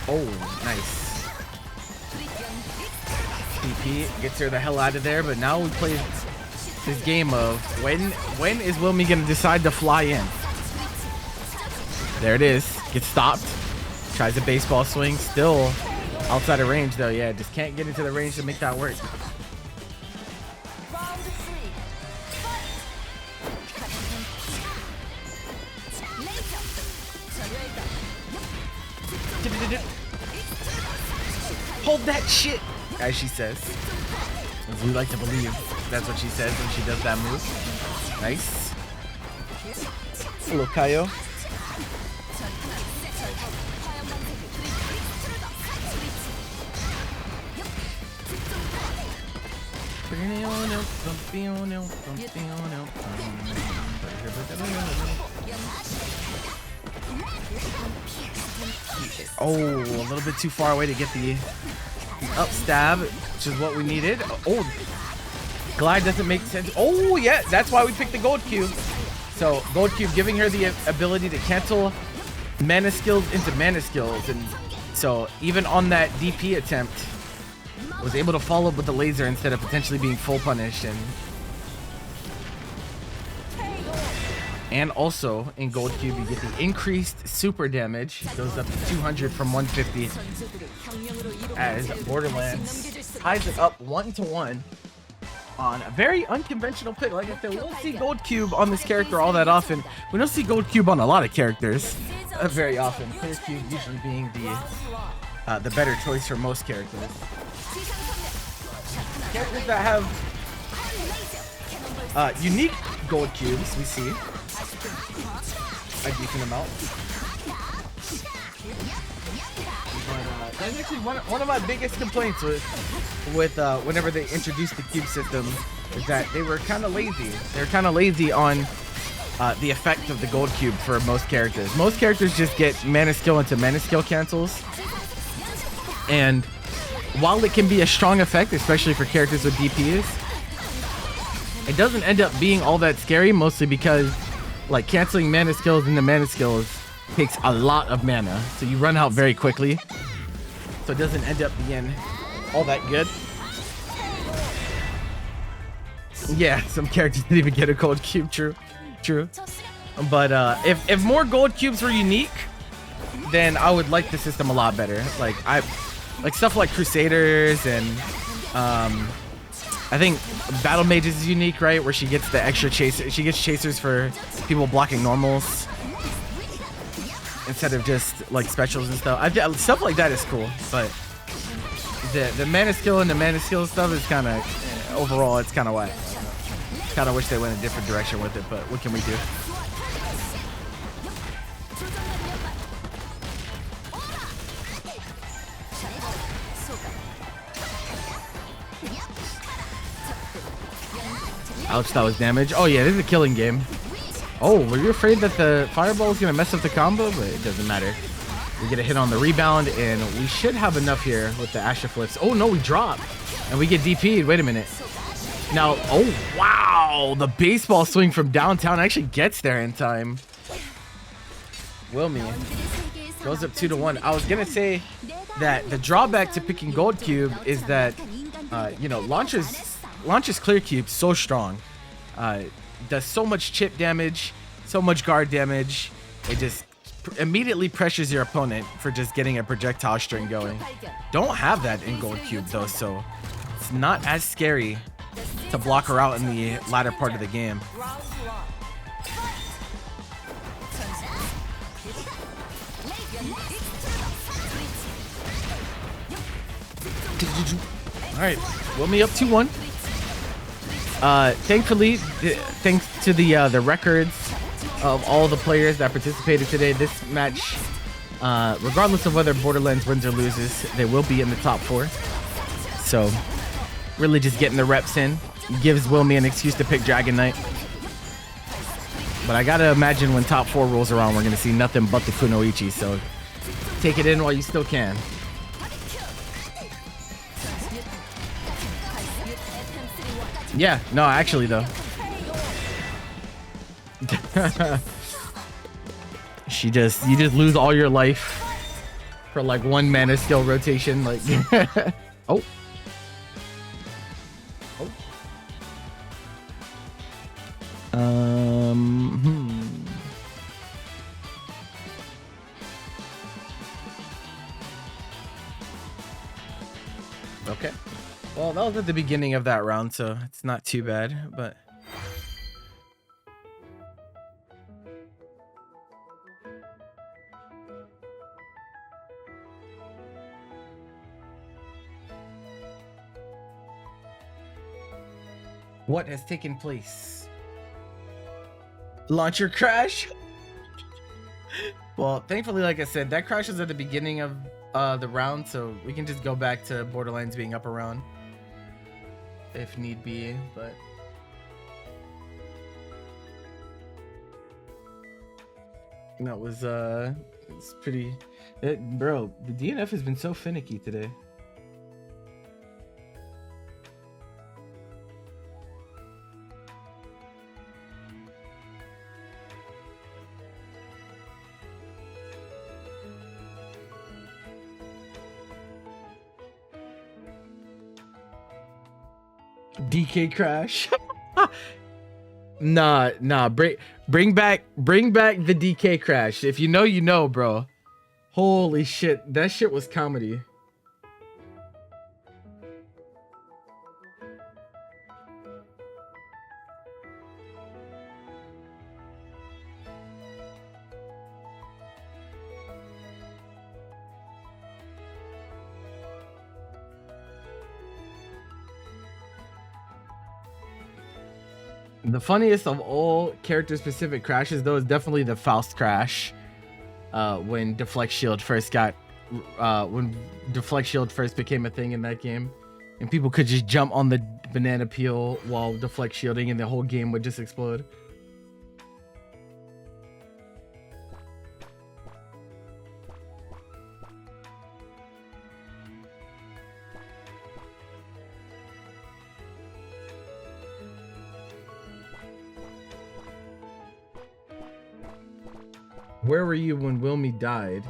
Oh, nice. TP gets her the hell out of there, but now we play this game of when is willme gonna decide to fly in? There it is. Gets stopped. Tries a baseball swing. Still outside of range though. Yeah, just can't get into the range to make that work. Hold that shit, as she says. As we like to believe that's what she says when she does that move. Nice. Hello, Kaio. Oh, a little bit too far away to get the up stab, which is what we needed. Oh, glide doesn't make sense. Oh, yeah, that's why we picked the gold cube. So gold cube giving her the ability to cancel mana skills into mana skills. And so even on that DP attempt, was able to follow up with the laser instead of potentially being full punished. And also in gold cube you get the increased super damage. It goes up to 200 from 150 as Bored-erlands ties it up 1-1 on a very unconventional pick. Like I said, we don't see gold cube on this character all that often. We don't see gold cube on a lot of characters very often. Clear cube usually being the better choice for most characters. Characters that have unique gold cubes, we see a decent amount. But that's actually one of my biggest complaints with whenever they introduced the cube system, is that they were kind of lazy. They're kind of lazy on the effect of the gold cube for most characters. Most characters just get mana skill into mana skill cancels, and while it can be a strong effect, especially for characters with DPs, it doesn't end up being all that scary, mostly because like canceling mana skills into mana skills takes a lot of mana, so you run out very quickly, so it doesn't end up being all that good. Yeah, some characters didn't even get a gold cube. True. But if more gold cubes were unique, then I would like the system a lot better. Like stuff like Crusaders and I think Battle Mages is unique, right? Where she gets the extra chaser. She gets chasers for people blocking normals instead of just like specials and stuff. Stuff like that is cool, but the mana skill and the mana skill stuff is kind of overall it's kind of whack. Kind of wish they went a different direction with it, but what can we do? Ouch, that was damage. Oh yeah, this is a killing game. Oh, were you afraid that the fireball was gonna mess up the combo? But it doesn't matter. We get a hit on the rebound, and we should have enough here with the Asher flips. Oh no, we drop, and we get DP'd. Wait a minute. Now, oh wow, the baseball swing from downtown actually gets there in time. willme goes up 2-1. I was gonna say that the drawback to picking gold cube is that you know, launches clear cube so strong, does so much chip damage, so much guard damage. It just immediately pressures your opponent for just getting a projectile string going. Don't have that in Gold Cube though, so it's not as scary to block her out in the latter part of the game. Round 1. All right, willme up 2-1. Thankfully, thanks to the records of all the players that participated today, this match, regardless of whether Bored-erlands wins or loses, they will be in the top 4. So, really just getting the reps in gives willme an excuse to pick Dragon Knight. But I gotta imagine when top 4 rolls around, we're gonna see nothing but the Kunoichi. So, take it in while you still can. Yeah, no, actually though. You just lose all your life for like 1 mana skill rotation, like oh. Okay. Well, that was at the beginning of that round, so it's not too bad, but what has taken place? Launcher crash? Well, thankfully, like I said, that crash was at the beginning of the round, so we can just go back to Bored-erlands being up around if need be, but that was it's pretty bro, the DNF has been so finicky today. DK crash. nah, bring back the DK crash. If you know, you know, bro. Holy shit, that shit was comedy. The funniest of all character-specific crashes, though, is definitely the Faust crash. When Deflect Shield first got, when Deflect Shield first became a thing in that game, and people could just jump on the banana peel while Deflect Shielding, and the whole game would just explode. Where were you when willme died?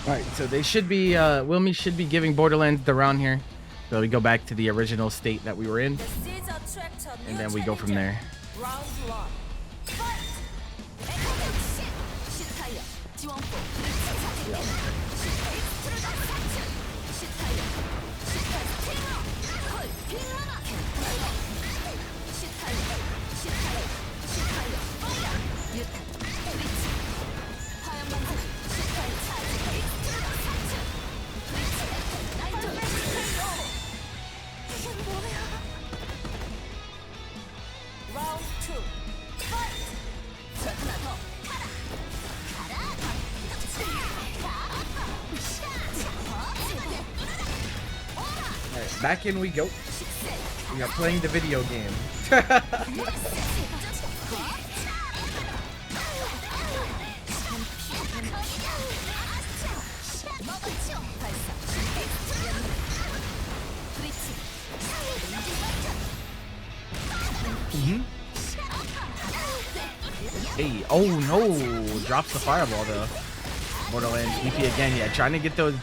All right, so they should be, willme should be giving Bored-erlands the round here. So we go back to the original state that we were in, and then we go from there. Round 1. Round 2. Fight! Alright, back in we go. We are playing the video game. Hey, oh no! Drops the fireball though. Bored-erlands DP again, yeah. Trying to get those.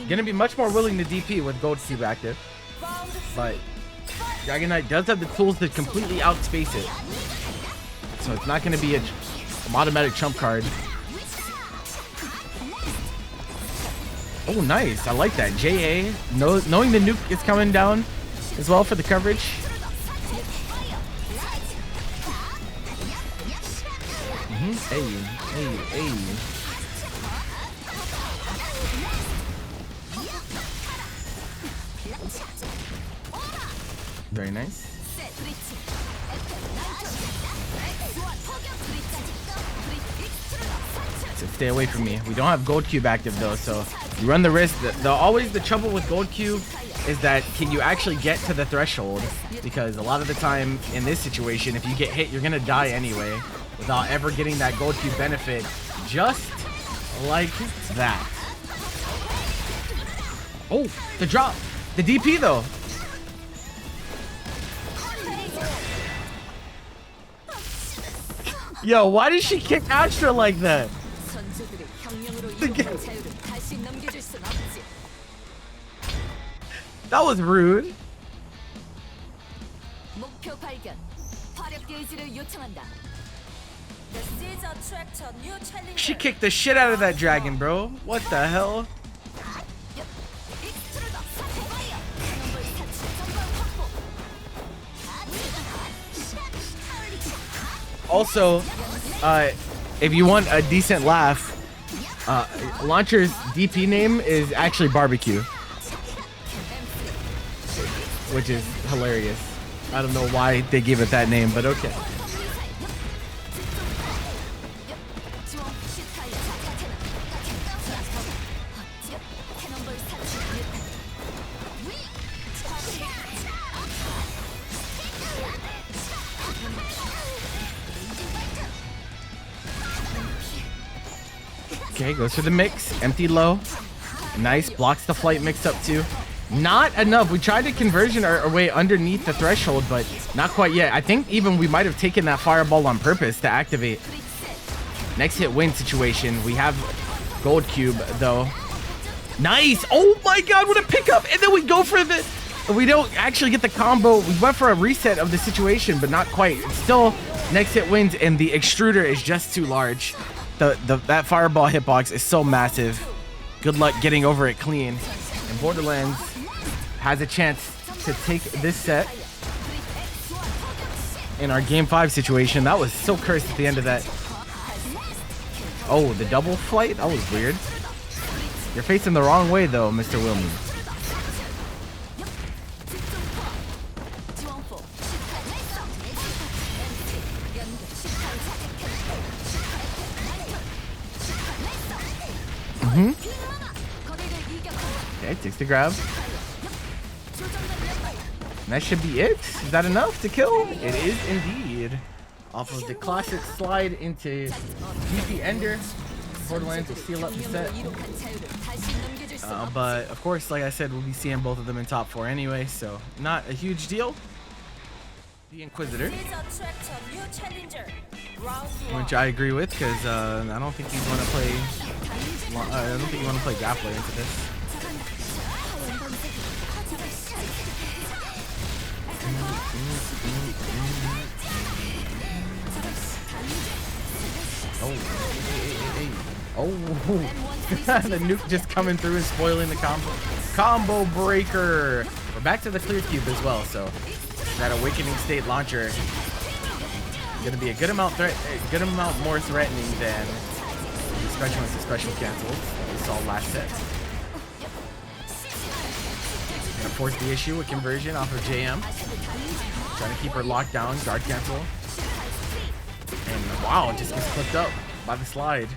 Gonna be much more willing to DP with Gold Cube active. But Dragon Knight does have the tools to completely outspace it. So it's not gonna be an automatic trump card. Oh, nice. I like that. JA, knowing the nuke is coming down as well for the coverage. Hey, hey, hey. Very nice. So stay away from me. We don't have Gold Cube active though, so you run the risk. Always the trouble with Gold Cube is that can you actually get to the threshold? Because a lot of the time in this situation, if you get hit, you're gonna die anyway without ever getting that Gold Cube benefit, just like that. Oh, the drop, the DP though. Yo, why did she kick Astra like that? That was rude. She kicked the shit out of that dragon, bro. What the hell? Also, if you want a decent laugh, Launcher's DP name is actually Barbecue, which is hilarious. I don't know why they gave it that name, but okay. Okay, goes for the mix. Empty low. Nice. Blocks the flight mix up too. Not enough. We tried to conversion our way underneath the threshold, but not quite yet. I think even we might have taken that fireball on purpose to activate. Next hit win situation. We have Gold Cube though. Nice. Oh my god, what a pickup. And then we go for the... We don't actually get the combo. We went for a reset of the situation, but not quite. It's still next hit wins, and the extruder is just too large. That fireball hitbox is so massive. Good luck getting over it clean. And Bored-erlands has a chance to take this set in our game 5 situation. That was so cursed at the end of that. Oh, the double flight? That was weird. You're facing the wrong way though, Mr. Willme. Okay, takes the grab. And that should be it. Is that enough to kill? It is indeed. Off of the classic slide into DP Ender, Bored-erlands will seal up the set. But of course, like I said, we'll be seeing both of them in top 4 anyway, so not a huge deal. The Inquisitor, which I agree with, because I don't think you want to play. I don't think you want to play Grappler into this. Oh, hey. Oh, the nuke just coming through and spoiling the combo breaker. We're back to the clear cube as well, so that awakening state launcher gonna be a good amount more threatening than especially once the special cancels. We saw last set. Gonna force the issue with conversion off of JM. Trying to keep her locked down, guard cancel. And wow, just gets clipped up by the slide.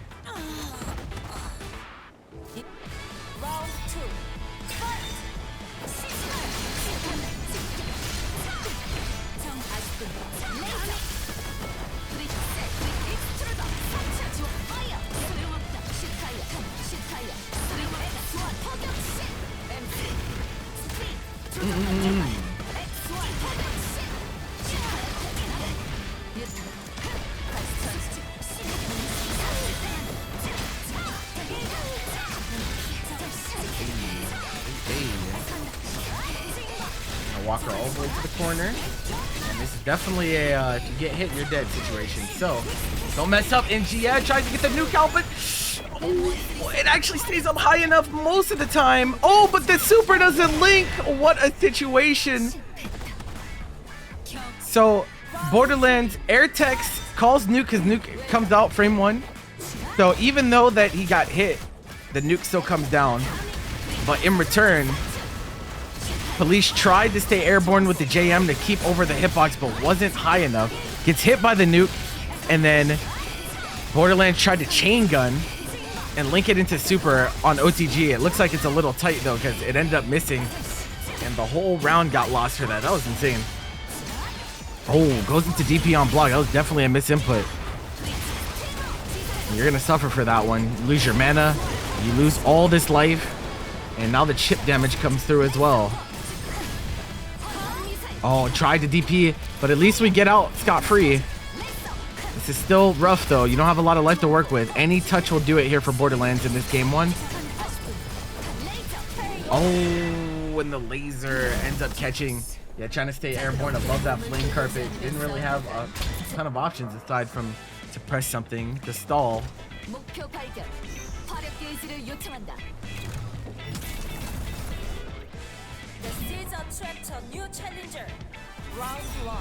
Walk her all the way to the corner, and this is definitely a if you get hit, you're dead situation. So don't mess up. NGA tries to get the nuke out, but it actually stays up high enough most of the time. Oh, but the super doesn't link. What a situation. So Bored-erlands air text calls nuke because nuke comes out frame 1. So even though that he got hit, the nuke still comes down, but in return Pellizcapitos tried to stay airborne with the JM to keep over the hitbox, but wasn't high enough. Gets hit by the nuke, and then Bored-erlands tried to chain gun and link it into super on OTG. It looks like it's a little tight though, because it ended up missing, and the whole round got lost for that. That was insane. Oh, goes into DP on block. That was definitely a misinput. You're gonna suffer for that one. You lose your mana, you lose all this life, and now the chip damage comes through as well. Oh, tried to DP, but at least we get out scot-free. This is still rough though. You don't have a lot of life to work with. Any touch will do it here for Bored-erlands in this game 1. Oh, and the laser ends up catching. Yeah, trying to stay airborne above that flame carpet. Didn't really have a ton of options aside from to press something to stall. The seeds attract a new challenger. Round 1.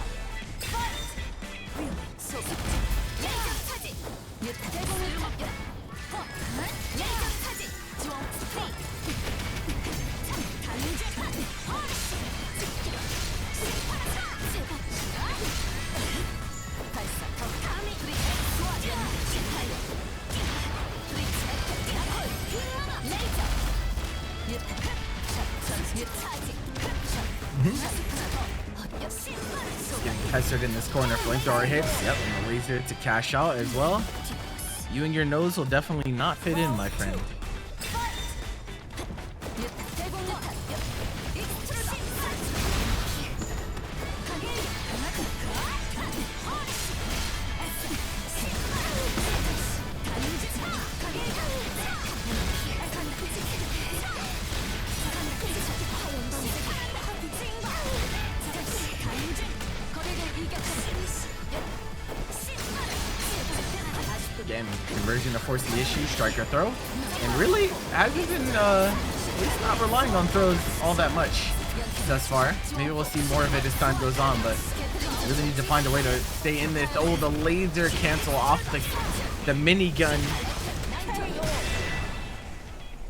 Fight! Getting pestered in this corner. Flamethrower hits. Yep, and the laser to cash out as well. You and your nose will definitely not fit in, my friend. Again, conversion to force the issue, striker throw. And really hasn't been at least not relying on throws all that much thus far. Maybe we'll see more of it as time goes on, but really need to find a way to stay in this. Oh, the laser cancel off the minigun.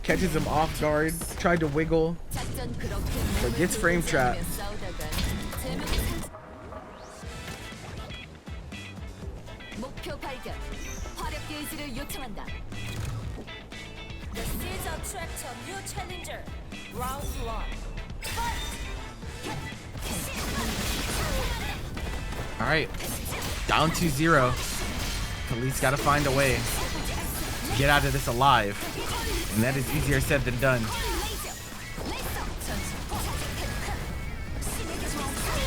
Catches him off guard, tried to wiggle, but gets frame trapped. The seeds attract a new challenger. Round 1. All right, down 2-0. Pellizcapitos got to find a way to get out of this alive, and that is easier said than done.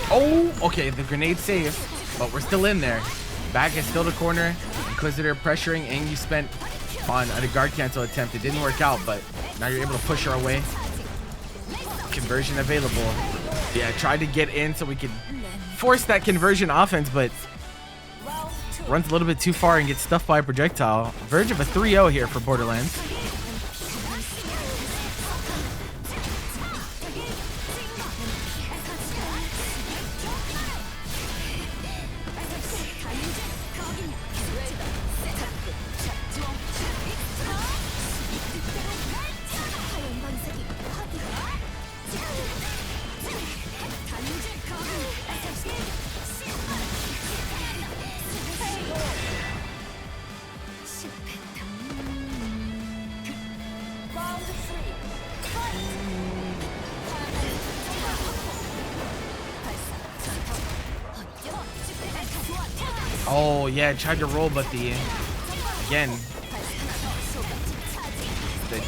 Oh, okay, the grenade safe, but we're still in there. Back is still the corner. Inquisitor pressuring, and you spent on a guard cancel attempt. It didn't work out, but now you're able to push her away. Conversion available. Yeah, tried to get in so we could force that conversion offense, but runs a little bit too far and gets stuffed by a projectile. Verge of a 3-0 here for Bored-erlands. Oh yeah, tried to roll, but the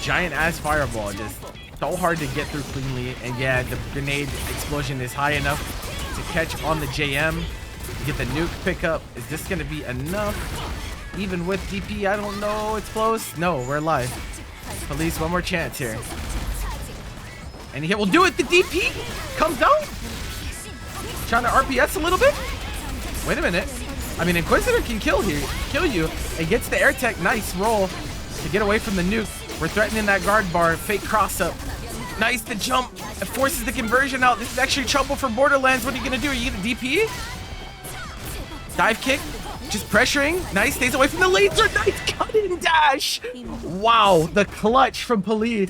giant ass fireball just so hard to get through cleanly. And yeah, the grenade explosion is high enough to catch on the JM. You get the nuke pickup. Is this gonna be enough? Even with DP, I don't know. It's close. No, we're alive. Police, one more chance here. And he will do it. The DP comes out. Trying to RPS a little bit. Wait a minute. I mean, Inquisitor can kill you, and gets the air tech. Nice roll to get away from the nuke. We're threatening that guard bar. Fake cross up. Nice to jump. It forces the conversion out. This is actually trouble for Bored-erlands. What are you gonna do? Are you gonna DP? Dive kick. Just pressuring. Nice. Stays away from the laser. Nice cut and dash. Wow. The clutch from Police.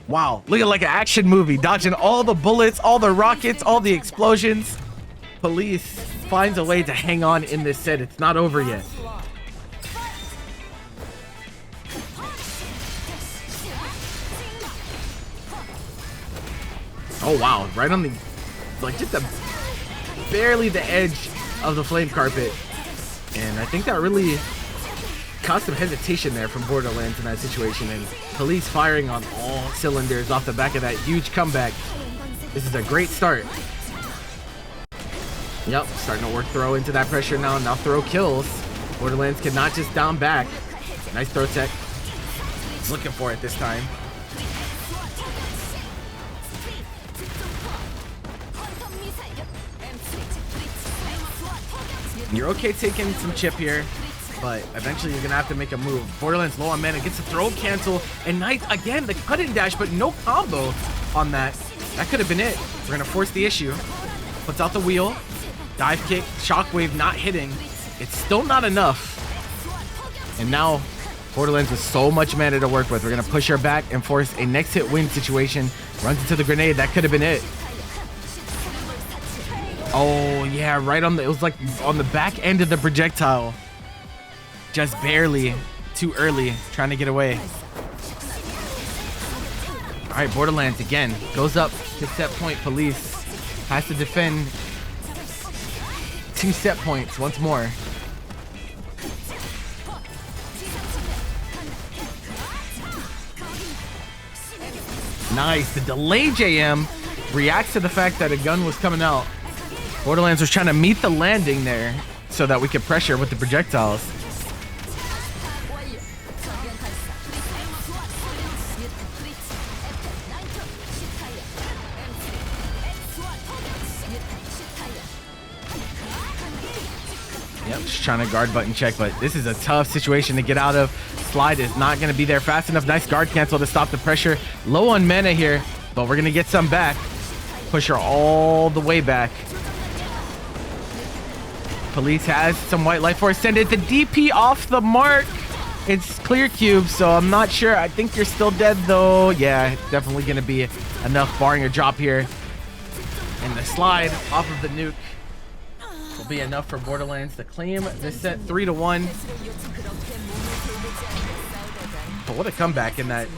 Wow, looking like an action movie, dodging all the bullets, all the rockets, all the explosions. Police finds a way to hang on in this set. It's not over yet. Oh wow, right on the, like just barely the edge of the flame carpet. And I think that really caused some hesitation there from Bored-erlands in that situation, and Police firing on all cylinders off the back of that huge comeback. This is a great start. Yep, starting to work throw into that pressure now. Now throw kills. Bored-erlands cannot just down back. Nice throw tech. Looking for it this time. You're okay taking some chip here, but eventually you're gonna have to make a move. Bored-erlands low on mana, gets a throw cancel, and nice again the cut and dash, but no combo on that. That could have been it. We're gonna force the issue. Puts out the wheel, dive kick, shockwave not hitting. It's still not enough. And now Bored-erlands with so much mana to work with. We're gonna push her back and force a next hit win situation. Runs into the grenade. That could have been it. Oh yeah, right on the, it was like on the back end of the projectile. Just barely, too early, trying to get away. All right, Bored-erlands again goes up to set point. Police has to defend 2 set points once more. Nice, the delay JM reacts to the fact that a gun was coming out. Bored-erlands was trying to meet the landing there so that we could pressure with the projectiles. Yep, just trying to guard button check, but this is a tough situation to get out of. Slide is not going to be there fast enough. Nice guard cancel to stop the pressure. Low on mana here, but we're going to get some back. Push her all the way back. Police has some white life force. Send it. The DP off the mark. It's clear cube, so I'm not sure. I think you're still dead, though. Yeah, definitely going to be enough barring a drop here. And the slide off of the nuke will be enough for Bored-erlands to claim this set 3-1. But what a comeback in that.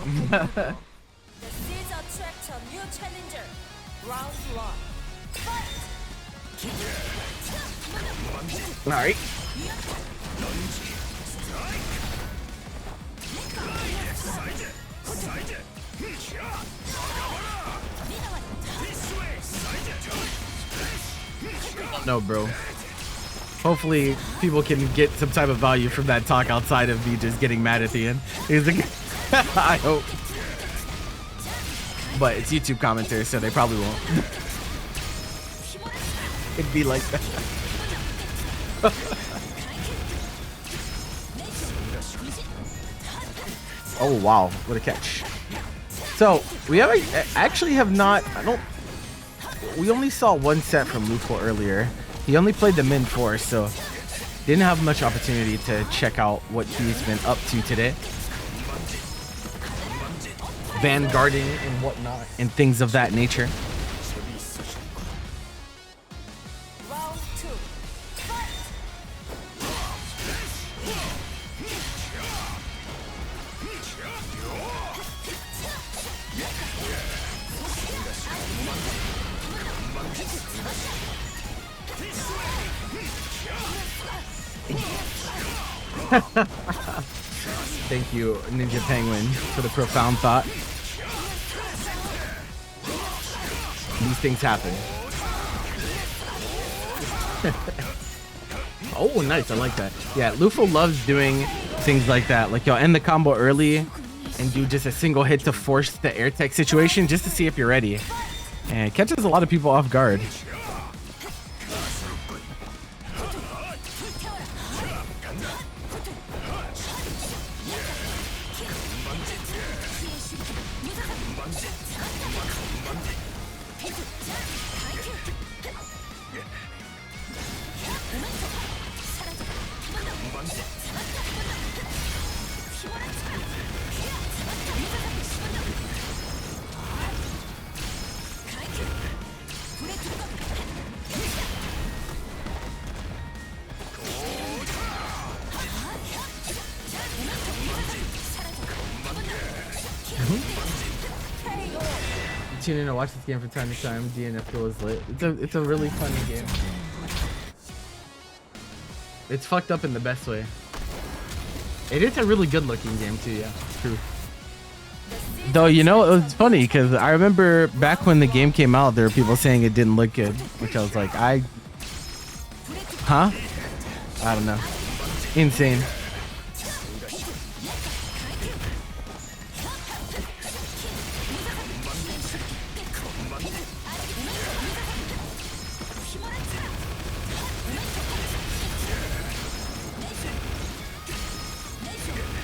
All right. No, bro. Hopefully people can get some type of value from that talk outside of me just getting mad at the end. I hope. but it's YouTube commentary, so they probably won't. It'd be like that. Oh wow, what a catch. So we actually have not, we only saw one set from LuFL earlier. He only played the min 4, so didn't have much opportunity to check out what he's been up to today. Vanguarding and whatnot and things of that nature. Round 2. Fight! Thank you, Ninja Penguin, for the profound thought. These things happen. Oh, nice. I like that. Yeah, LuFL loves doing things like that. Like, you'll end the combo early and do just a single hit to force the air tech situation just to see if you're ready. And it catches a lot of people off guard. Tune in to watch this game from time to time. DNF Duel is lit. It's a really funny game. It's fucked up in the best way. It is a really good looking game too, yeah. True. Though, you know, it was funny because I remember back when the game came out, there were people saying it didn't look good, which I was like, huh? I don't know. Insane.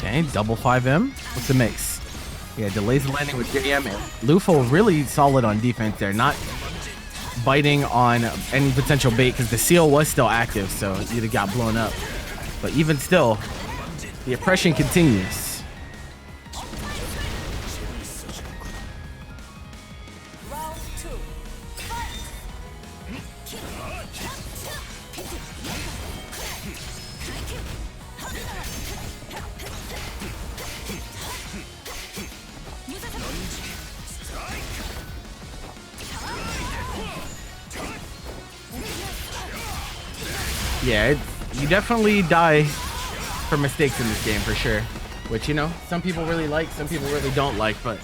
Okay, double 5M. What's the mix? Yeah, delays the landing with JM. LuFL really solid on defense there, not biting on any potential bait because the seal was still active, so it either got blown up. But even still, the oppression continues. Round 2. Fight! Yeah, you definitely die for mistakes in this game for sure. Which, you know, some people really like, some people really don't like, but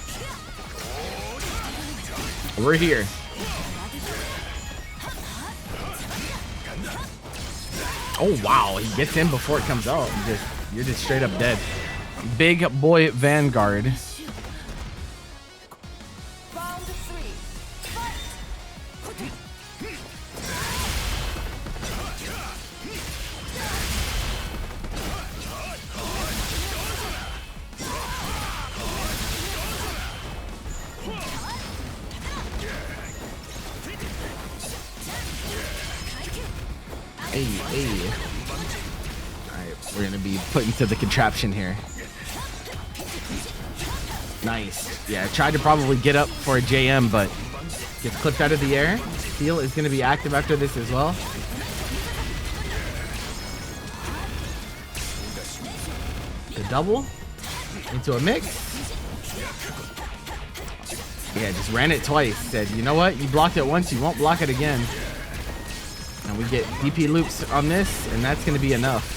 we're here. Oh wow, he gets in before it comes out. You're just straight up dead. Big boy Vanguard. Round 3. Fight! Hey, hey. Alright, we're gonna be put into the contraption here. Nice. Yeah, I tried to probably get up for a JM, but gets clipped out of the air. Seal is gonna be active after this as well. The double into a mix. Yeah, just ran it twice. Said, you know what? You blocked it once, you won't block it again. And we get DP loops on this, and that's gonna be enough.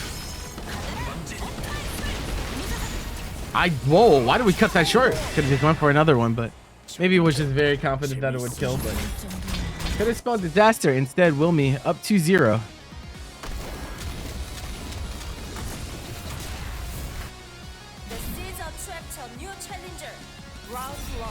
Whoa, why did we cut that short? Could have just went for another one, but maybe was just very confident that it would kill, but could have spelled disaster. Instead, willme up 2-0. The seeds attract a new challenger. Round 1.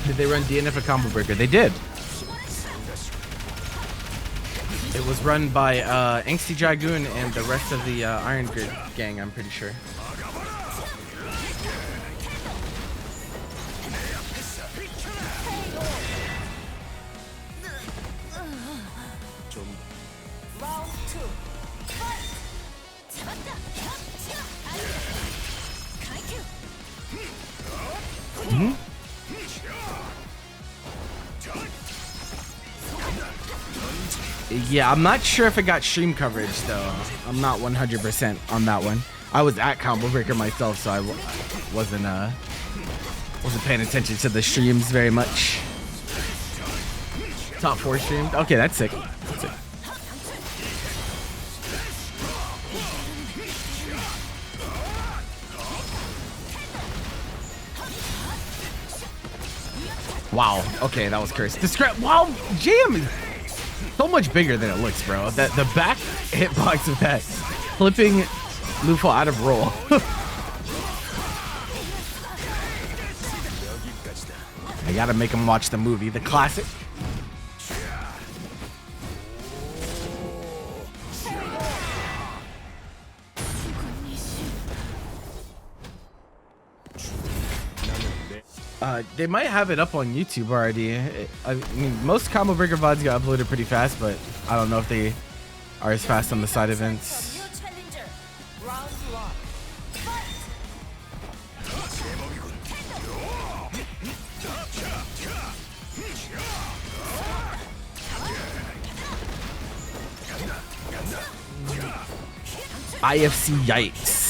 Did they run DNF a combo breaker? They did. It was run by Angsty Dragoon and the rest of the Iron Grid gang, I'm pretty sure. Round 2. Fight! Yeah, I'm not sure if it got stream coverage though. I'm not 100% on that one. I was at Combo Breaker myself, so I wasn't paying attention to the streams very much. Top 4 streamed. Okay, that's sick. That's sick. Wow. Okay, that was cursed. Wow, Jam is so much bigger than it looks, bro. That the back hitbox of that flipping LuFL out of roll. I gotta make him watch the movie, the classic. They might have it up on YouTube already. I mean, most Combo Breaker VODs get uploaded pretty fast, but I don't know if they are as fast on the side events. New challenger. Round 1. Fight! IFC yikes.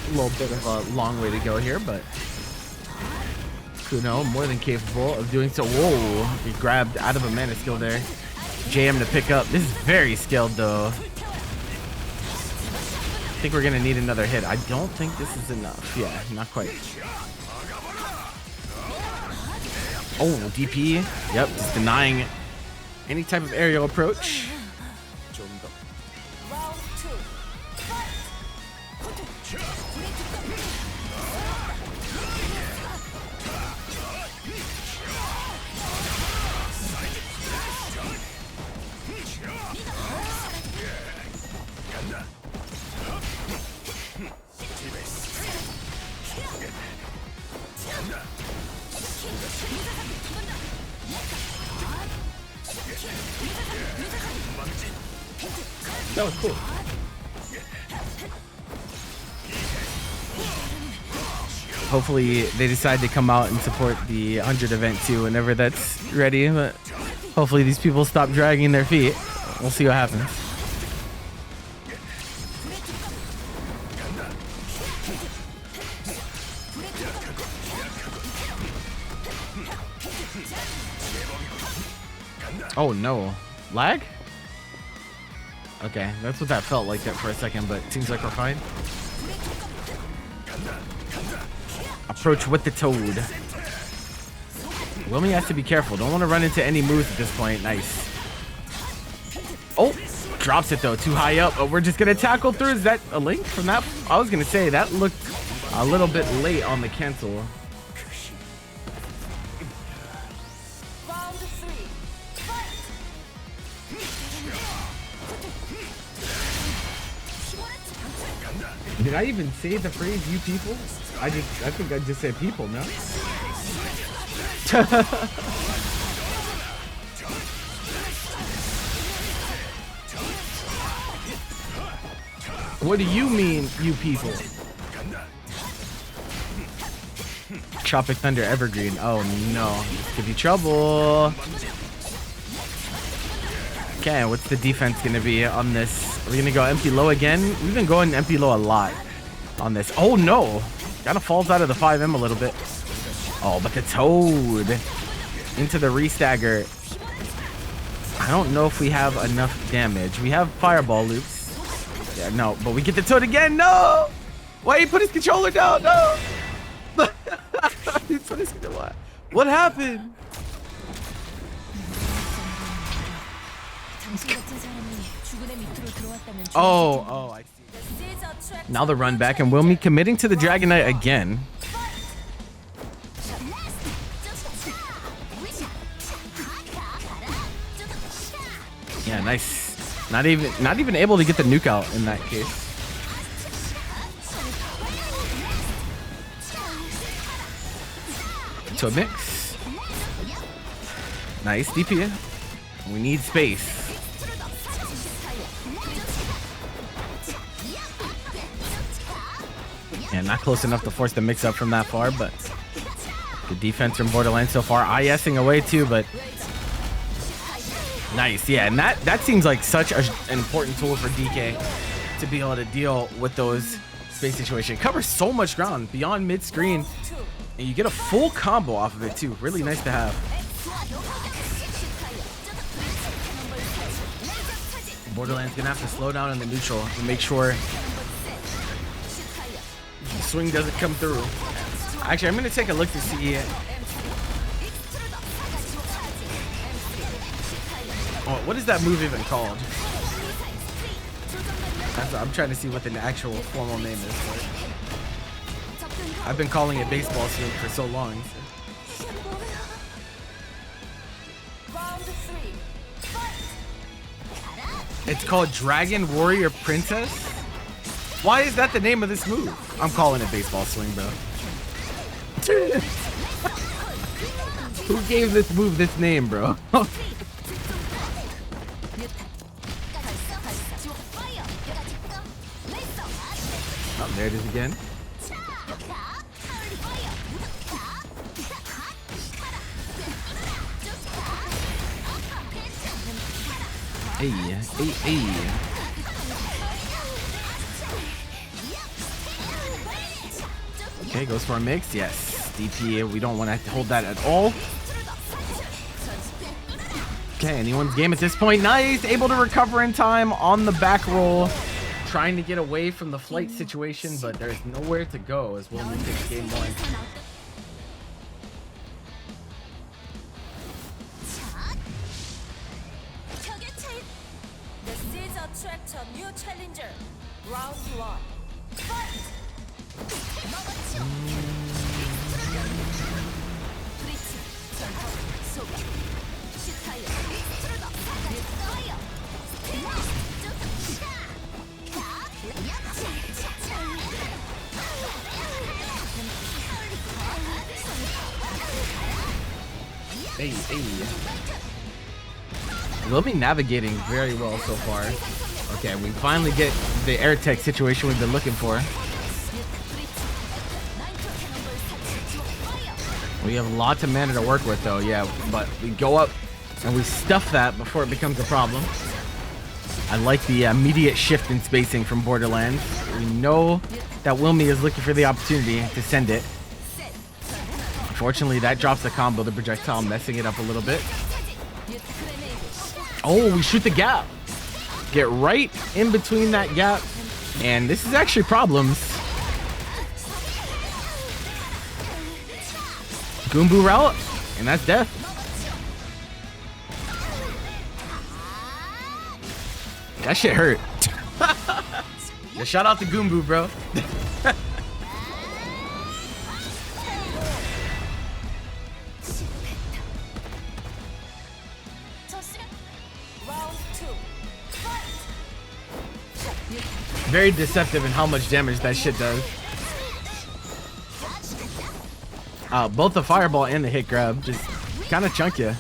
A little bit of a long way to go here, but Kuno more than capable of doing so. Whoa, he grabbed out of a mana skill there. JM to pick up. This is very skilled though. I think we're gonna need another hit. I don't think this is enough. Yeah, not quite. Oh, DP. Yep, just denying any type of aerial approach. Round 2. Fight! That was cool. Hopefully they decide to come out and support the 100 event too whenever that's ready, but hopefully these people stop dragging their feet. We'll see what happens. Oh no, lag? Okay, that's what that felt like there for a second, but it seems like we're fine. Approach with the toad. willme has to be careful. Don't want to run into any moves at this point. Nice. Oh, drops it though, too high up. Oh, we're just gonna tackle through. Is that a link from that? I was gonna say that looked a little bit late on the cancel. Round 3. Fight! Did I even say the phrase "you people"? I think I just said people, no? What do you mean, you people? Tropic Thunder Evergreen. Oh no, this could be trouble. Okay, what's the defense gonna be on this? Are we gonna go empty low again? We've been going empty low a lot on this. Oh no, kind of falls out of the 5M a little bit. Oh, but the Toad into the restagger. I don't know if we have enough damage. We have fireball loops. Yeah, no, but we get the Toad again. No! Why he put his controller down? No! He put his controller. What happened? Oh, I see. Now the run back, and willme committing to the Dragon Knight again. Yeah, nice. Not even able to get the nuke out in that case. To mix. Nice DP. We need space. Yeah, not close enough to force the mix up from that far, but the defense from Bored-erlands so far. ISing away too, but nice. Yeah, and that seems like such an important tool for DK to be able to deal with those space situations. It covers so much ground beyond mid-screen, and you get a full combo off of it too. Really nice to have. Bored-erlands gonna have to slow down in the neutral to make sure the swing doesn't come through. Actually, I'm gonna take a look to see it. Oh, what is that move even called? I'm trying to see what the actual formal name is for it. I've been calling it baseball swing for so long. So. It's called Dragon Warrior Princess? Why is that the name of this move? I'm calling it baseball swing, bro. Who gave this move this name, bro? Oh, there it is again. Hey, hey, hey. Okay, goes for a mix. Yes, DP. We don't want to hold that at all. Okay, anyone's game at this point. Nice, able to recover in time on the back roll. Trying to get away from the flight situation, but there's nowhere to go as willme takes game one. This is attract a new challenger. Round 1. Fight! Hey, hey. willme navigating very well so far. Okay, we finally get the air tech situation we've been looking for. We have lots of mana to work with though, yeah, but we go up and we stuff that before it becomes a problem. I like the immediate shift in spacing from Bored-erlands. We know that willme is looking for the opportunity to send it. Unfortunately, that drops the combo, the projectile, messing it up a little bit. Oh, we shoot the gap. Get right in between that gap. And this is actually problems. Goombu route, and that's death. That shit hurt. Yeah, shout out to Goombu, bro. Very deceptive in how much damage that shit does. Both the fireball and the hit grab just kind of chunk you.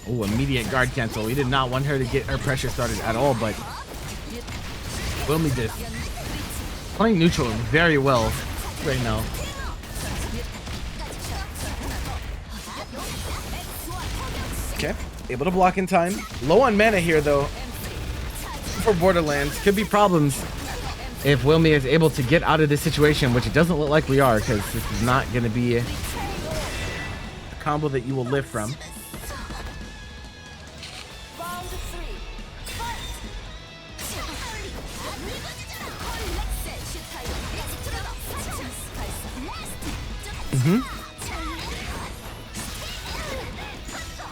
Oh, immediate guard cancel. We did not want her to get her pressure started at all, but willme just Playing neutral very well right now. Okay, able to block in time. Low on mana here though for Bored-erlands. Could be problems if willme is able to get out of this situation, which it doesn't look like we are, because this is not going to be a combo that you will live from.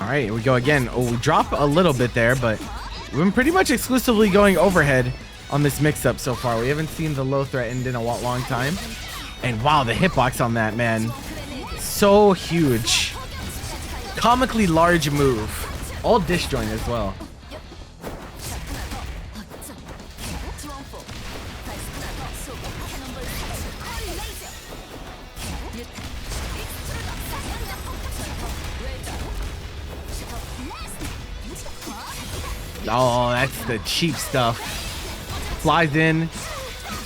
All right, here we go again. Oh, we drop a little bit there, but we've been pretty much exclusively going overhead on this mix-up so far. We haven't seen the low threatened in a long time. And wow, the hitbox on that, man. So huge. Comically large move. All disjoint as well. Oh, that's the cheap stuff. Flies in,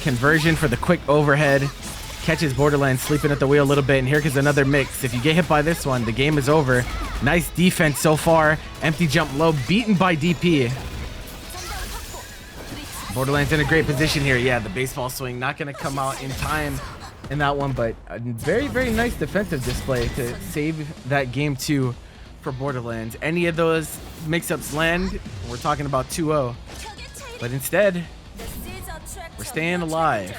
conversion for the quick overhead, catches Bored-erlands sleeping at the wheel a little bit, and here comes another mix. If you get hit by this one, the game is over. Nice defense so far. Empty jump low, beaten by DP. Bored-erlands in a great position here. Yeah, the baseball swing not going to come out in time in that one, but a very, very nice defensive display to save that game 2 for Bored-erlands. Any of those mix-ups land, we're talking about 2-0. But instead, we're staying alive.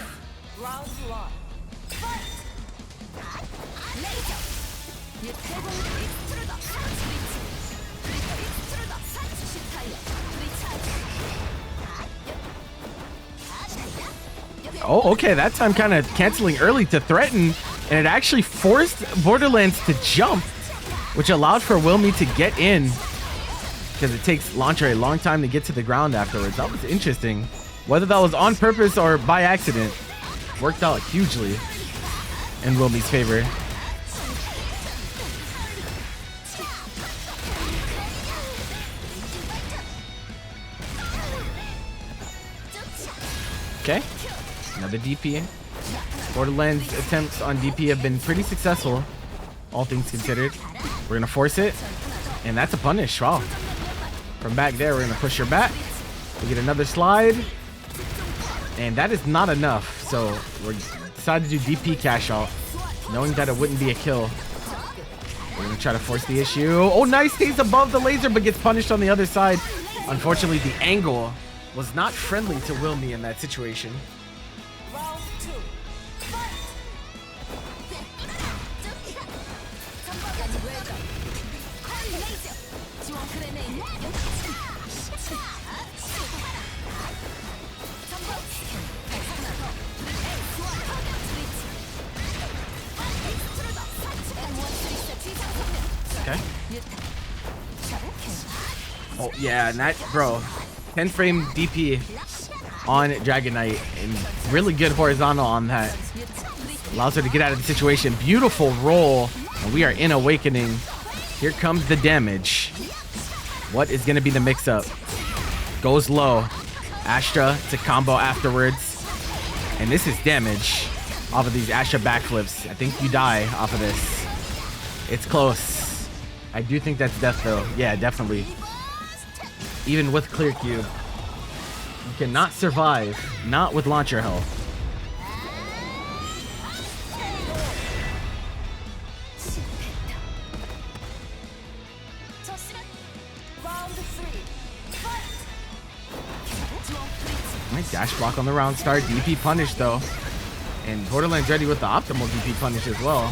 Oh, okay, that time kind of canceling early to threaten, and it actually forced Bored-erlands to jump, which allowed for willme to get in, because it takes Launcher a long time to get to the ground afterwards. That was interesting. Whether that was on purpose or by accident, worked out hugely in willme's favor. Okay, another DP. Bored-erlands attempts on DP have been pretty successful, all things considered. We're gonna force it, and that's a punish. Wow. From back there, we're gonna push her back. We get another slide, and that is not enough. So we decided to do DP cash out, knowing that it wouldn't be a kill. We're gonna try to force the issue. Oh, nice, stays above the laser, but gets punished on the other side. Unfortunately, the angle was not friendly to willme in that situation. Okay. Oh yeah, and that, bro, 10 frame DP on Dragon Knight, and really good horizontal on that. Allows her to get out of the situation. Beautiful roll, and we are in Awakening. Here comes the damage. What is going to be the mix-up? Goes low. Astra to combo afterwards, and this is damage off of these Astra backflips. I think you die off of this. It's close. I do think that's death though. Yeah, definitely. Even with clear cube, you cannot survive. Not with launcher health. Nice dash block on the round start. DP punish though. And Bored-erlands ready with the optimal DP punish as well.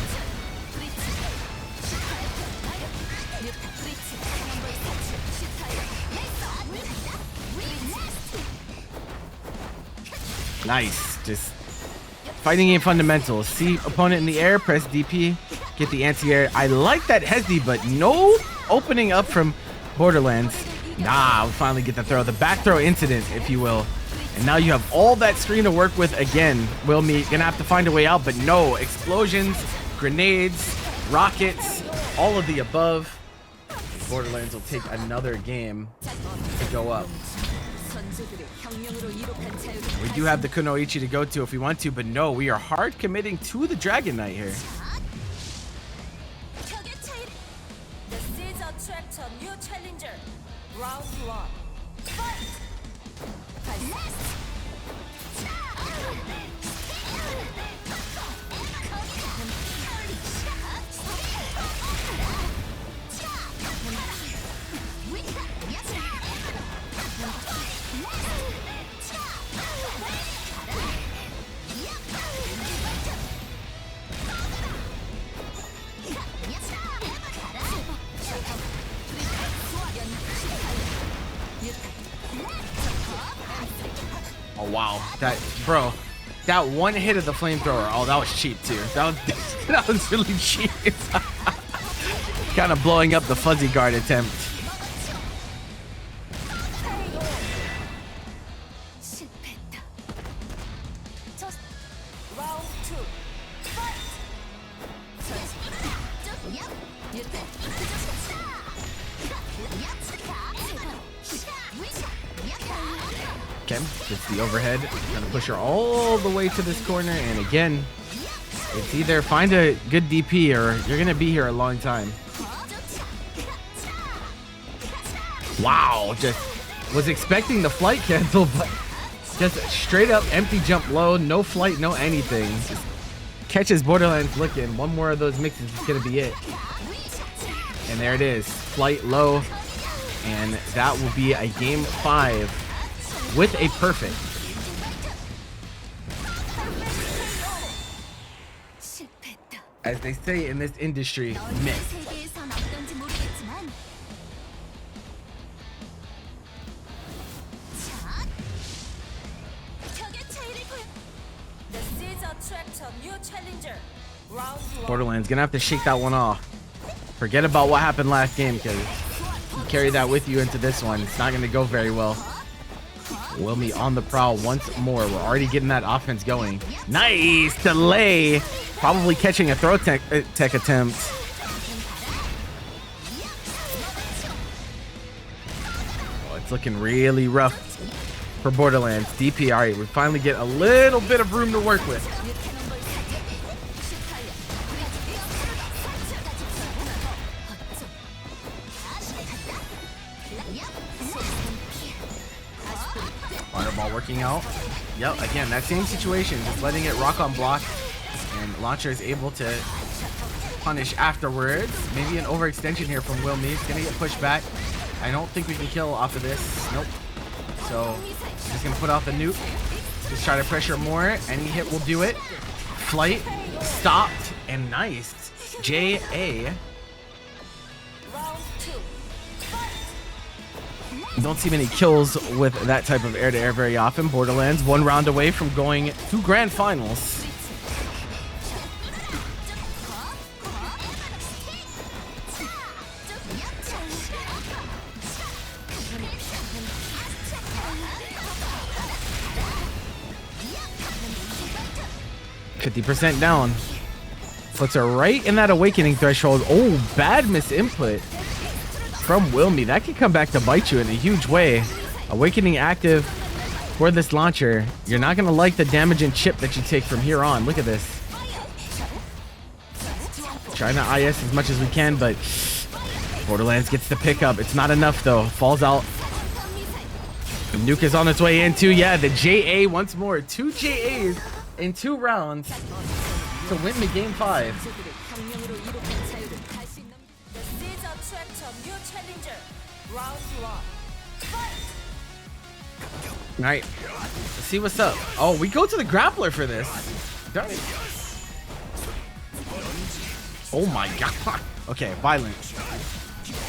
Nice. Just fighting game fundamentals. See opponent in the air, press DP, get the anti-air. I like that Hesdy, but no opening up from Bored-erlands. Nah, we finally get the throw. The back throw incident, if you will. And now you have all that screen to work with again. willme gonna have to find a way out, but no. Explosions, grenades, rockets, all of the above. Bored-erlands will take another game to go up. We do have the Kunoichi to go to if we want to, but no, we are hard committing to the Dragon Knight here. The seeds attract a new challenger. Round 1. Fight! Oh wow, that one hit of the flamethrower. Oh, that was cheap too. That was really cheap. Kind of blowing up the fuzzy guard attempt. Round 2. Fight! Okay, gets the overhead. Gonna push her all the way to this corner, and again, it's either find a good DP or you're gonna be here a long time. Wow, just was expecting the flight cancel, but just straight up empty jump low, no flight, no anything. Just catches Bored-erlands looking. One more of those mixes is gonna be it. And there it is, flight low, and that will be a game 5 with a perfect. As they say in this industry, miss. The seeds attract a new challenger. Round 1. Bored-erlands gonna have to shake that one off. Forget about what happened last game, because you carry that with you into this one. It's not gonna go very well. willme on the prowl once more. We're already getting that offense going. Nice delay. Probably catching a throw tech attempt. Oh, it's looking really rough for Bored-erlands. DP, all right, we finally get a little bit of room to work with. Fireball working out. Yep, again, that same situation, just letting it rock on block, and Launcher is able to punish afterwards. Maybe an overextension here from willme. He's gonna get pushed back. I don't think we can kill off of this. Nope. So just gonna put out the nuke. Just try to pressure more. Any hit will do it. Flight stopped, and nice. JA. Round 2. Fight! Don't see many kills with that type of air-to-air very often. Bored-erlands 1 round away from going to grand finals. %, down. Puts her right in that awakening threshold. Oh, bad misinput from willme. That can come back to bite you in a huge way. Awakening active for this launcher. You're not going to like the damage and chip that you take from here on. Look at this. Trying to IS as much as we can, but Bored-erlands gets the pickup. It's not enough, though. Falls out. The nuke is on its way in, too. Yeah, the JA once more. 2 JAs in 2 rounds to win the game 5. The seeds attract a new challenger. Round 1. Fight! All right, let's see what's up. Oh, we go to the grappler for this. Darn it. Oh my god. Okay, violent.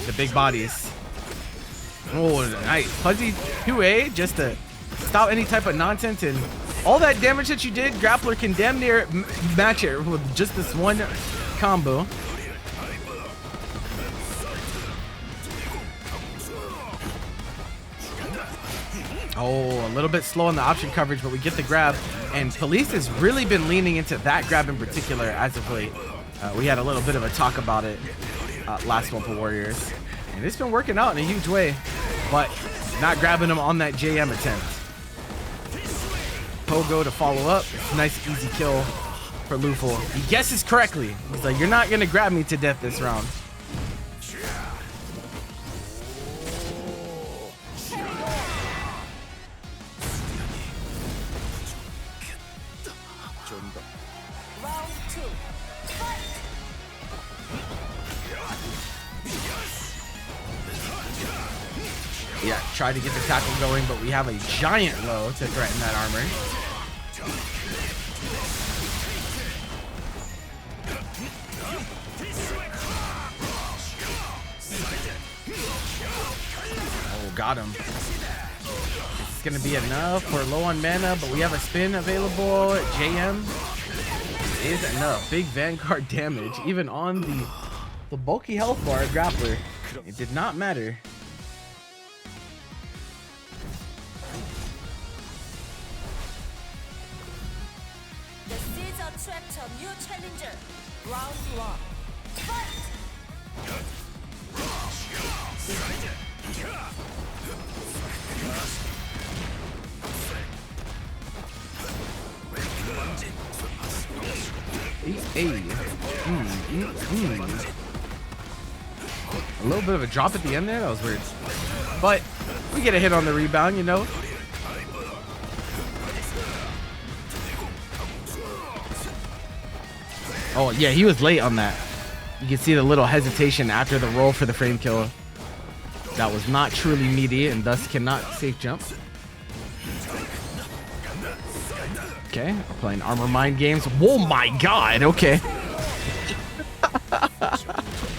The big bodies. Oh, nice. Fuzzy 2A just to stop any type of nonsense, and all that damage that you did, grappler can damn near match it with just this one combo. Oh, a little bit slow on the option coverage, but we get the grab. And Police has really been leaning into that grab in particular as of late. We had a little bit of a talk about it last Wumpa WarriorZ. And it's been working out in a huge way. But Not grabbing him on that JM attempt. Pogo to follow up. Nice easy kill for LuFL. He guesses correctly. He's like, you're not gonna grab me to death this round. Round 2. Fight! Yeah, try to get the tackle going, but we have a giant low to threaten that armor. Oh, got him. It's gonna be enough. We're low on mana, but we have a spin available. JM is enough. Big Vanguard damage, even on the bulky health bar grappler. It did not matter. The seeds attract a new challenger. Round 1. Fight! Hey. A little bit of a drop at the end there. That was weird. But we get a hit on the rebound, you know. Oh, yeah, he was late on that. You can see the little hesitation after the roll for the frame kill. That was not truly meaty and thus cannot safe jump. Okay, playing armor mind games. Whoa, my God. Okay. Round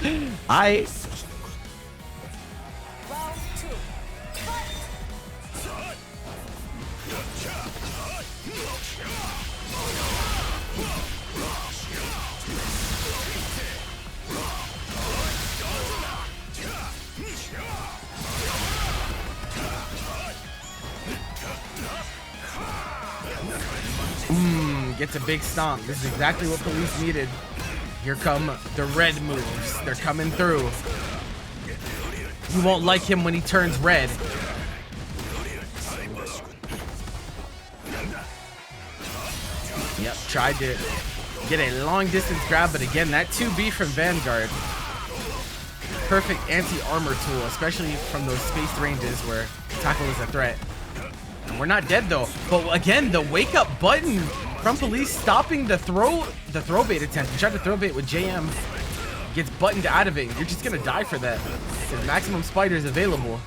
2. Fight! Gets a big stomp. This is exactly what police needed. Here come the red moves. They're coming through. You won't like him when he turns red. Yep, tried to get a long distance grab, but again, that 2B from Vanguard. Perfect anti-armor tool, especially from those spaced ranges where tackle is a threat. And we're not dead though. But again, the wake up button from police stopping the throw bait attempt. You tried to throw bait with JM. Gets buttoned out of it. You're just gonna die for that. The maximum spiders available.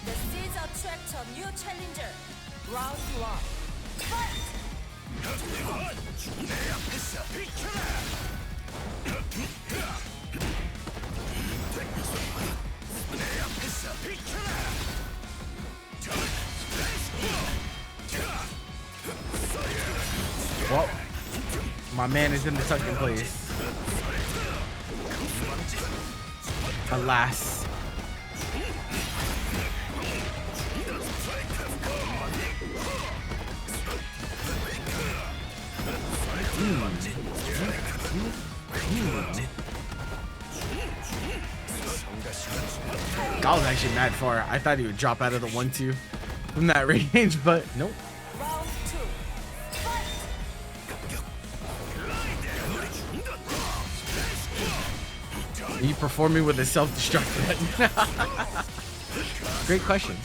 The seeds attract a new challenger. Round 1. Fight! Well, my man is in the second place. Alas. I was actually mad far. I thought he would drop out of the 1-2 from that range, but nope. Round 2. Fight! Are you performing with a self-destruct button? Great question.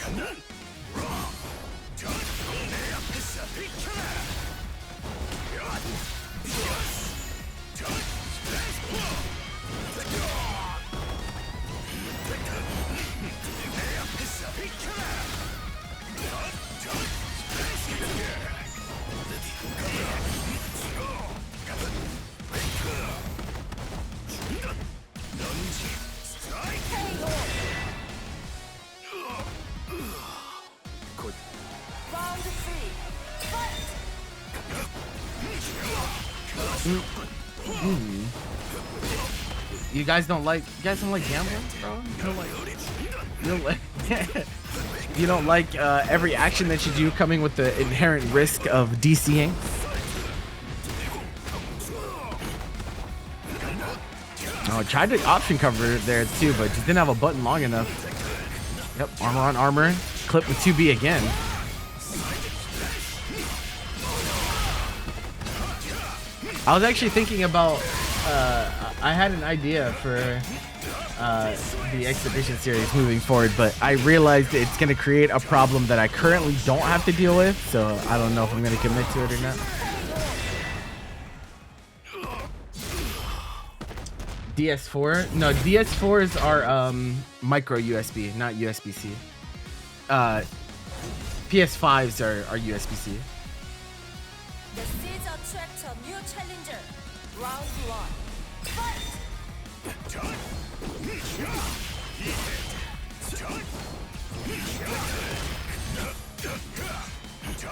You guys don't like gambling, bro? You don't like every action that you do coming with the inherent risk of DCing? Oh, I tried to option cover there too, but just didn't have a button long enough. Yep, armor on armor. Clip with 2B again. I was actually thinking about, I had an idea for the exhibition series moving forward, but I realized it's going to create a problem that I currently don't have to deal with, so I don't know if I'm going to commit to it or not. DS4? No, DS4s are micro USB, not USB-C. PS5s are USB-C. The seeds attract a new challenger. Round 1. Fight!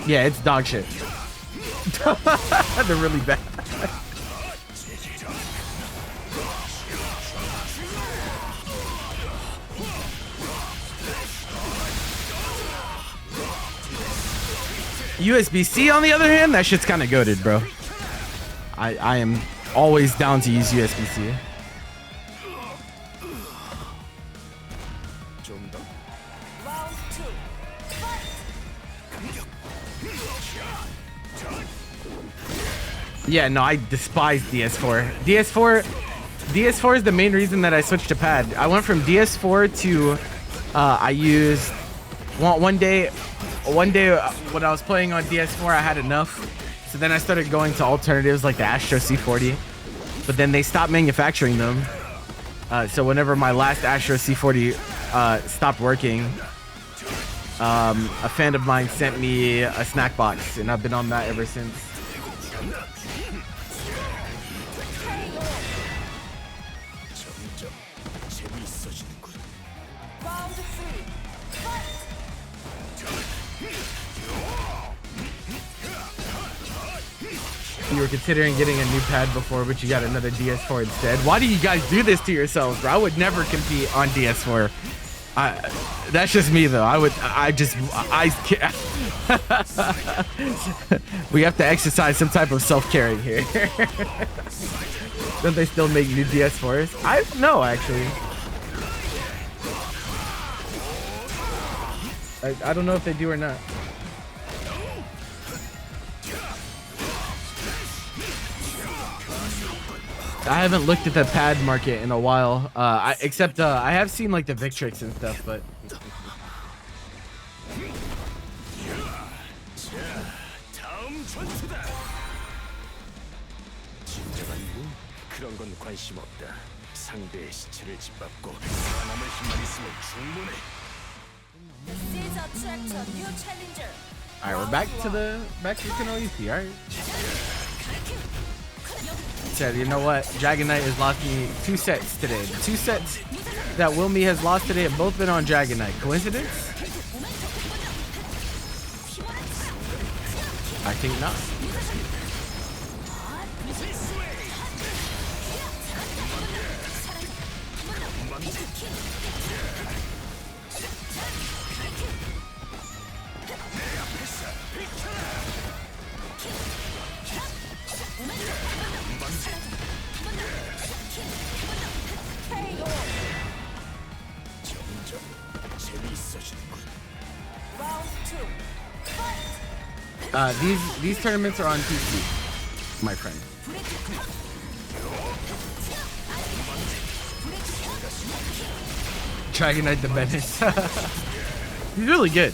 Yeah, it's dog shit. They're really bad. USB-C on the other hand, that shit's kind of goated, bro. I am always down to use USB-C. Round 2. Fight! Yeah, no, I despise DS4. DS4 is the main reason that I switched to pad. I went from DS4 to I used one day when I was playing on DS4, I had enough. So then I started going to alternatives like the Astro C40, but then they stopped manufacturing them. So whenever my last Astro C40 stopped working, a fan of mine sent me a snack box, and I've been on that ever since. Round 3. Fight! You were considering getting a new pad before, but you got another DS4 instead. Why do you guys do this to yourselves, bro? I would never compete on DS4. That's just me, though. We have to exercise some type of self-caring here. Don't they still make new DS4s? I don't know, actually. I don't know if they do or not. I haven't looked at the pad market in a while, except I have seen like the Victrix and stuff, but The seeds attract a new challenger. all right, we're back to Kunoichi. All right. Said, you know what? Dragon Knight has lost me 2 sets today. The 2 sets that willme has lost today have both been on Dragon Knight. Coincidence? I think not. Round 2. Fight! These tournaments are on PC, my friend. Dragon Knight the Menace. He's really good.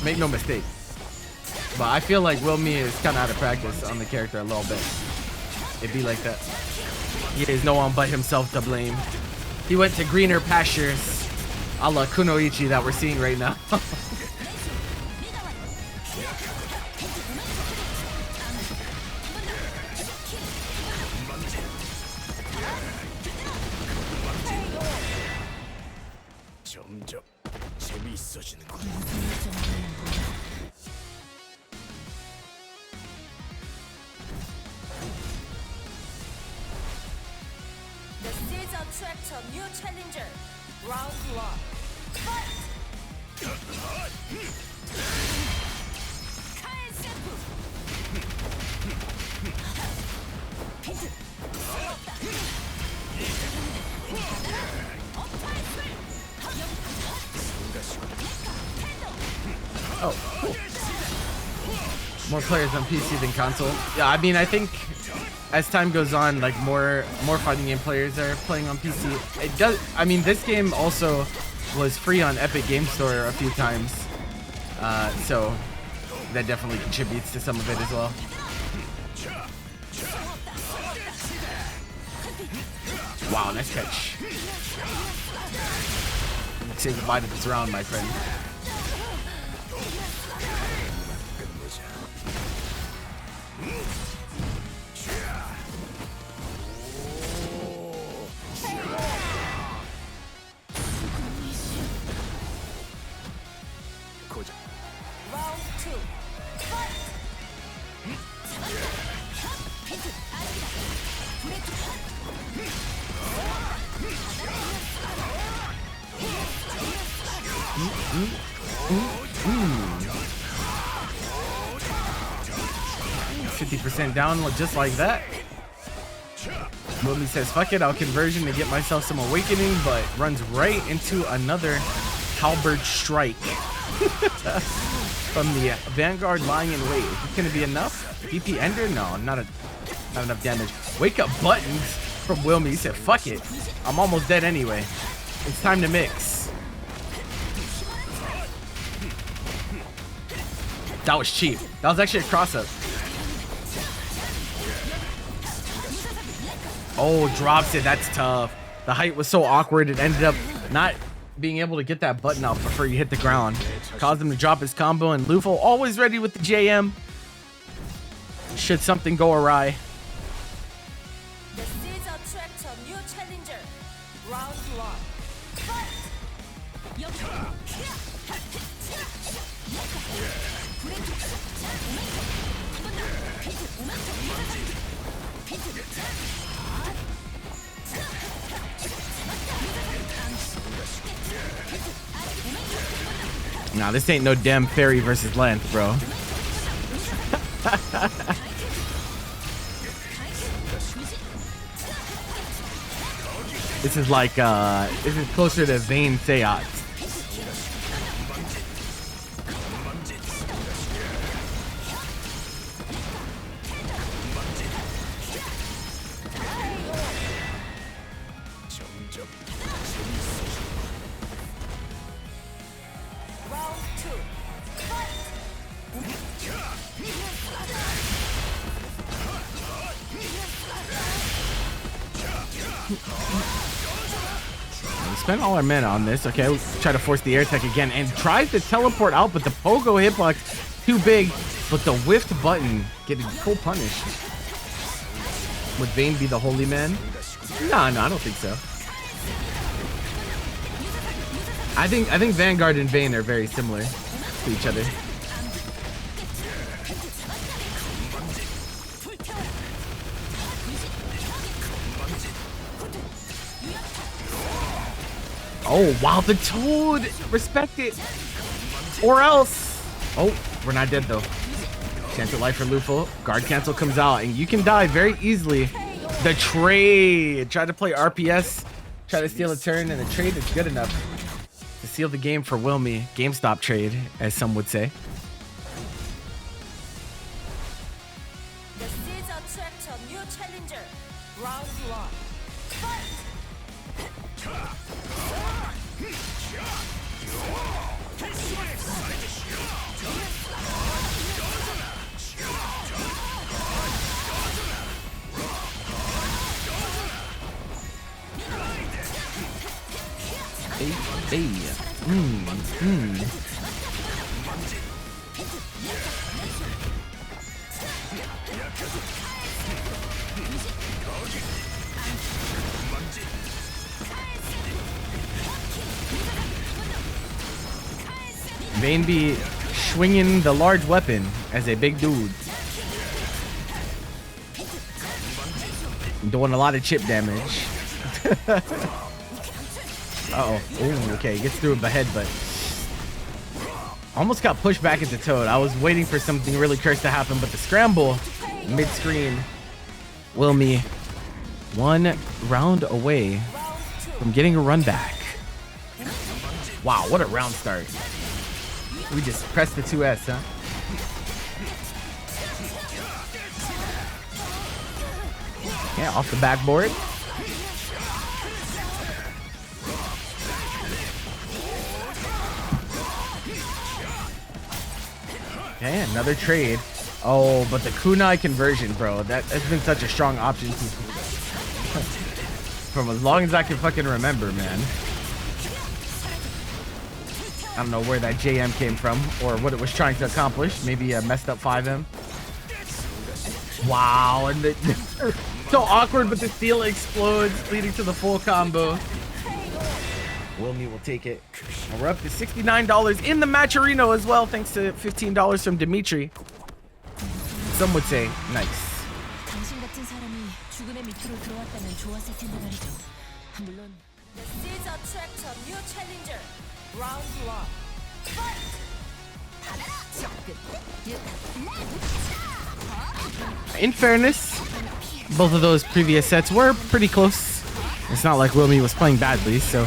Make no mistake. But I feel like willme is kind of out of practice on the character a little bit. It'd be like that. He has no one but himself to blame. He went to greener pastures, a la Kunoichi that we're seeing right now. The seeds attract a new challenger. Round 1. Fight! Oh, cool. More players on PC than console. Yeah, I mean, I think as time goes on, like more fighting game players are playing on PC. It does. I mean, this game also was free on Epic Game Store a few times, so that definitely contributes to some of it as well. Wow, nice catch. Say goodbye to this round, my friend. Round 2. Fight! Mm. 50% down just like that. Willme says, fuck it, I'll conversion to get myself some awakening, but runs right into another halberd strike from the Vanguard lying in wait. Is this gonna be enough? DP Ender? No, not enough damage. Wake up buttons from Willme. He said, fuck it. I'm almost dead anyway. It's time to mix. That was cheap. That was actually a cross-up. Oh, drops it. That's tough. The height was so awkward, it ended up not being able to get that button out before you hit the ground. Caused him to drop his combo, and LuFL always ready with the JM. Should something go awry. The seeds attract a new challenger. Round 1. Fight! Nah, this ain't no damn fairy versus length, bro. This is like, this is closer to Vayne Seat. Round 2. Fight! We spent all our mana on this. Okay, we'll try to force the air tech again and tries to teleport out, but the pogo hitbox too big. But the whiffed button getting full punish. Would Vayne be the holy man? No, I don't think so. I think Vanguard and Vayne are very similar to each other. Oh, wow, the Toad! Respect it! Or else! Oh, we're not dead, though. Chance of life for LuFL. Guard cancel comes out, and you can die very easily. The trade! Try to play RPS, try to steal a turn, and the trade is good enough to seal the game for Willme. GameStop trade, as some would say. The seeds attract a new challenger. Round 1. Fight! Hey. Vayne be swinging the large weapon as a big dude. Doing a lot of chip damage. Uh-oh. Ooh, okay, he gets through the head, but almost got pushed back into Toad. I was waiting for something really cursed to happen, but the scramble mid-screen. willme 1 round away from getting a run back. Wow, what a round start. We just pressed the 2S, huh? Yeah, off the backboard. Okay, another trade. Oh, but the kunai conversion, bro. That's been such a strong option from as long as I can fucking remember, man. I don't know where that JM came from or what it was trying to accomplish. Maybe a messed up 5M. Wow, and so awkward, but the steel explodes, leading to the full combo. willme will take it. And we're up to $69 in the Matcherino as well, thanks to $15 from Dimitri. Some would say nice. The seeds attract a new challenger. Round 1. Fight! In fairness, both of those previous sets were pretty close. It's not like willme was playing badly, so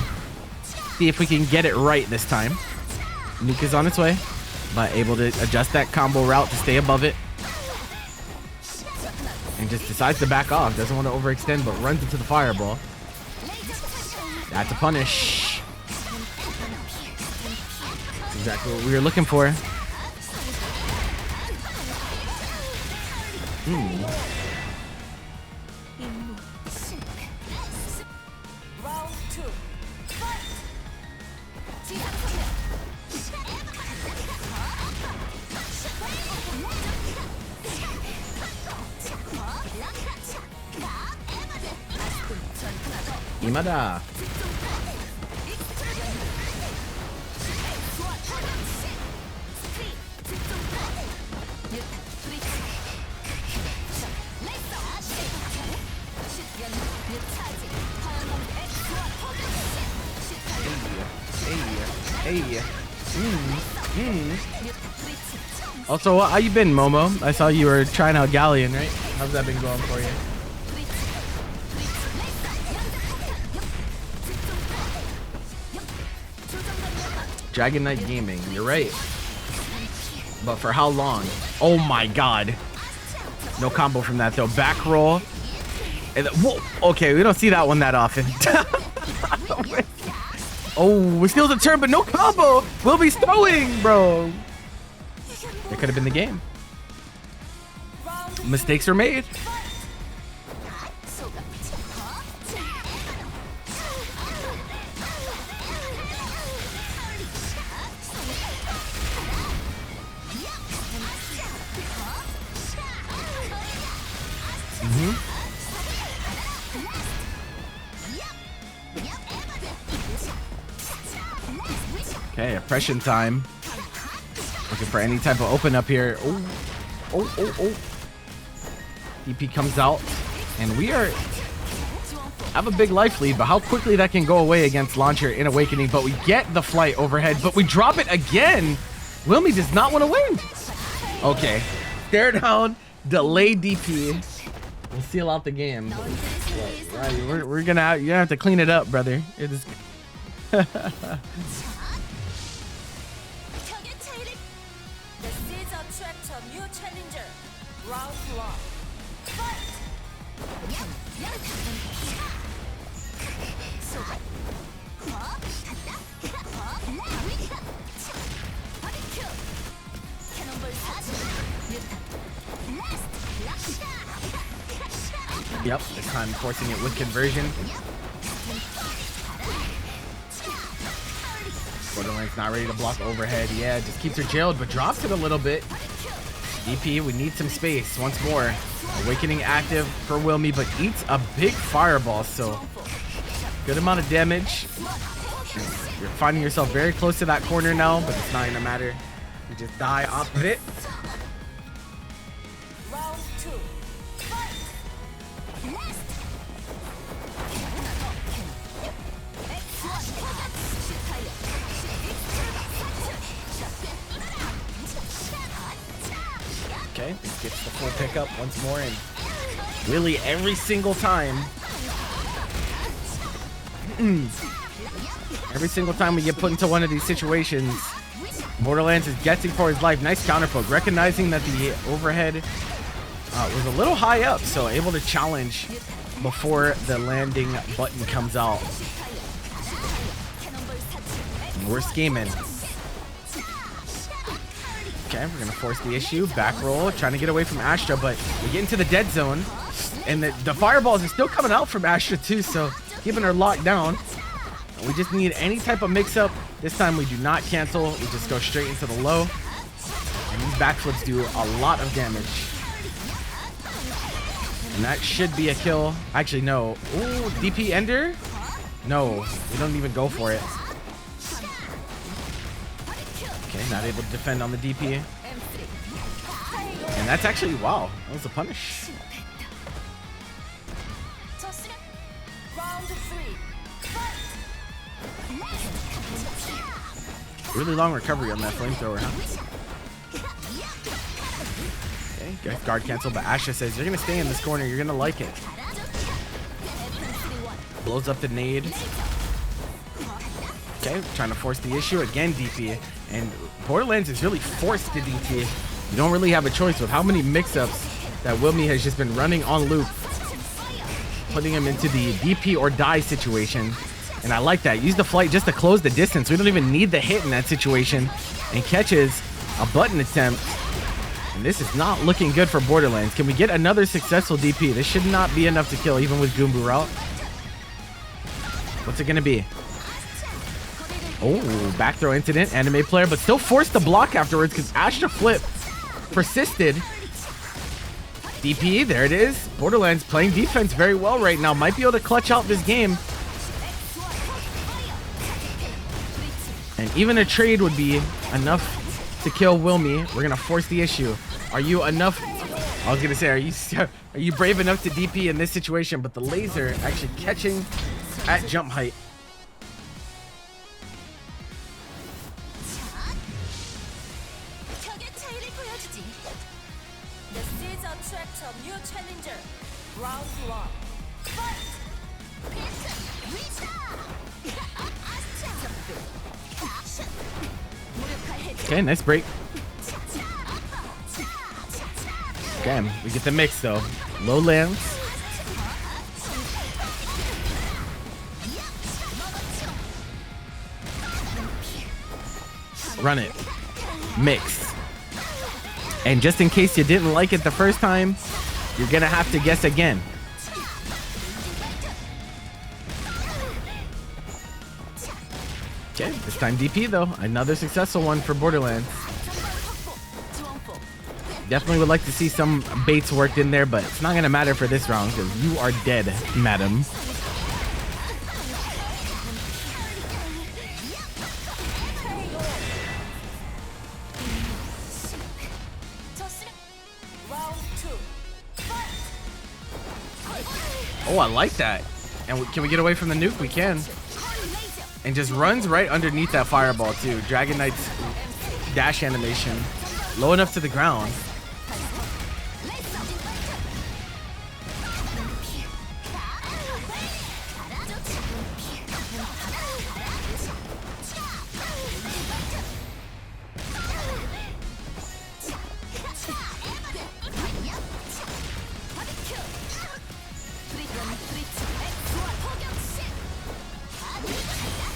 see if we can get it right this time. Nuka's on its way, but able to adjust that combo route to stay above it. And just decides to back off. Doesn't want to overextend, but runs into the fireball. That's a punish. That's exactly what we were looking for. Round 2. Fight! Imada. Hey. Also, how you been, Momo? I saw you were trying out Galleon, right? How's that been going for you? Dragon Knight Gaming, you're right. But for how long? Oh my god. No combo from that though. Back roll. And whoa. Okay, we don't see that one that often. Oh, we steals a turn, but no combo. We'll be throwing, bro. It could have been the game. Mistakes are made. Okay, oppression time. Looking for any type of open up here. Oh. DP comes out. And we have a big life lead, but how quickly that can go away against Launcher in Awakening. But we get the flight overhead, but we drop it again. willme does not want to win. Okay. Stare down, delay DP. We'll seal out the game. Right, we're gonna have to clean it up, brother. It is. The seeds attract a new challenger. Round 1. Fight! Yep, this time forcing it with conversion. Bored-erlands not ready to block overhead. Yeah, just keeps her jailed, but drops it a little bit. DP, we need some space once more. Awakening active for willme, but eats a big fireball, so good amount of damage. You're finding yourself very close to that corner now, but it's not gonna matter. You just die off of it. Round 2. Fight! Okay, this gets the full pickup once more, and really every single time. Every single time we get put into one of these situations, Bored-erlands is guessing for his life. Nice counter poke, recognizing that the overhead was a little high up, so able to challenge before the landing button comes out. And we're scheming. Okay, we're gonna force the issue. Back roll, trying to get away from Astra, but we get into the dead zone, and the fireballs are still coming out from Astra too, so keeping her locked down. We just need any type of mix-up. This time we do not cancel. We just go straight into the low. And these backflips do a lot of damage. And that should be a kill. Actually, no. Ooh, DP Ender? No, we don't even go for it. Okay, not able to defend on the DP. And that's actually, wow, that was a punish. Really long recovery on that flamethrower, huh? Okay, guard cancel, but Asha says, you're going to stay in this corner. You're going to like it. Blows up the nade. Okay, trying to force the issue. Again, DP. And Bored-erlands is really forced to DP. You don't really have a choice with how many mix-ups that willme has just been running on loop, putting him into the DP or die situation. And I like that. Use the flight just to close the distance. We don't even need the hit in that situation. And catches a button attempt. And this is not looking good for Bored-erlands. Can we get another successful DP? This should not be enough to kill, even with Goombu route. What's it going to be? Oh, back throw incident. Anime player, but still forced the block afterwards because Astra flip persisted. DP, there it is. Bored-erlands playing defense very well right now. Might be able to clutch out this game. And even a trade would be enough to kill willme. We're gonna force the issue. Are you enough? I was gonna say, are you brave enough to DP in this situation? But the laser actually catching at jump height. The seeds attract a new challenger. Round 1. Fight! Okay, nice break. Okay, we get the mix though. Low lands. Run it. Mix. And just in case you didn't like it the first time, you're gonna have to guess again. Okay, this time DP though. Another successful one for Bored-erlands. Definitely would like to see some baits worked in there, but it's not gonna matter for this round because you are dead, madam. Oh, I like that. And can we get away from the nuke? We can. And just runs right underneath that fireball too. Dragon Knight's dash animation. Low enough to the ground.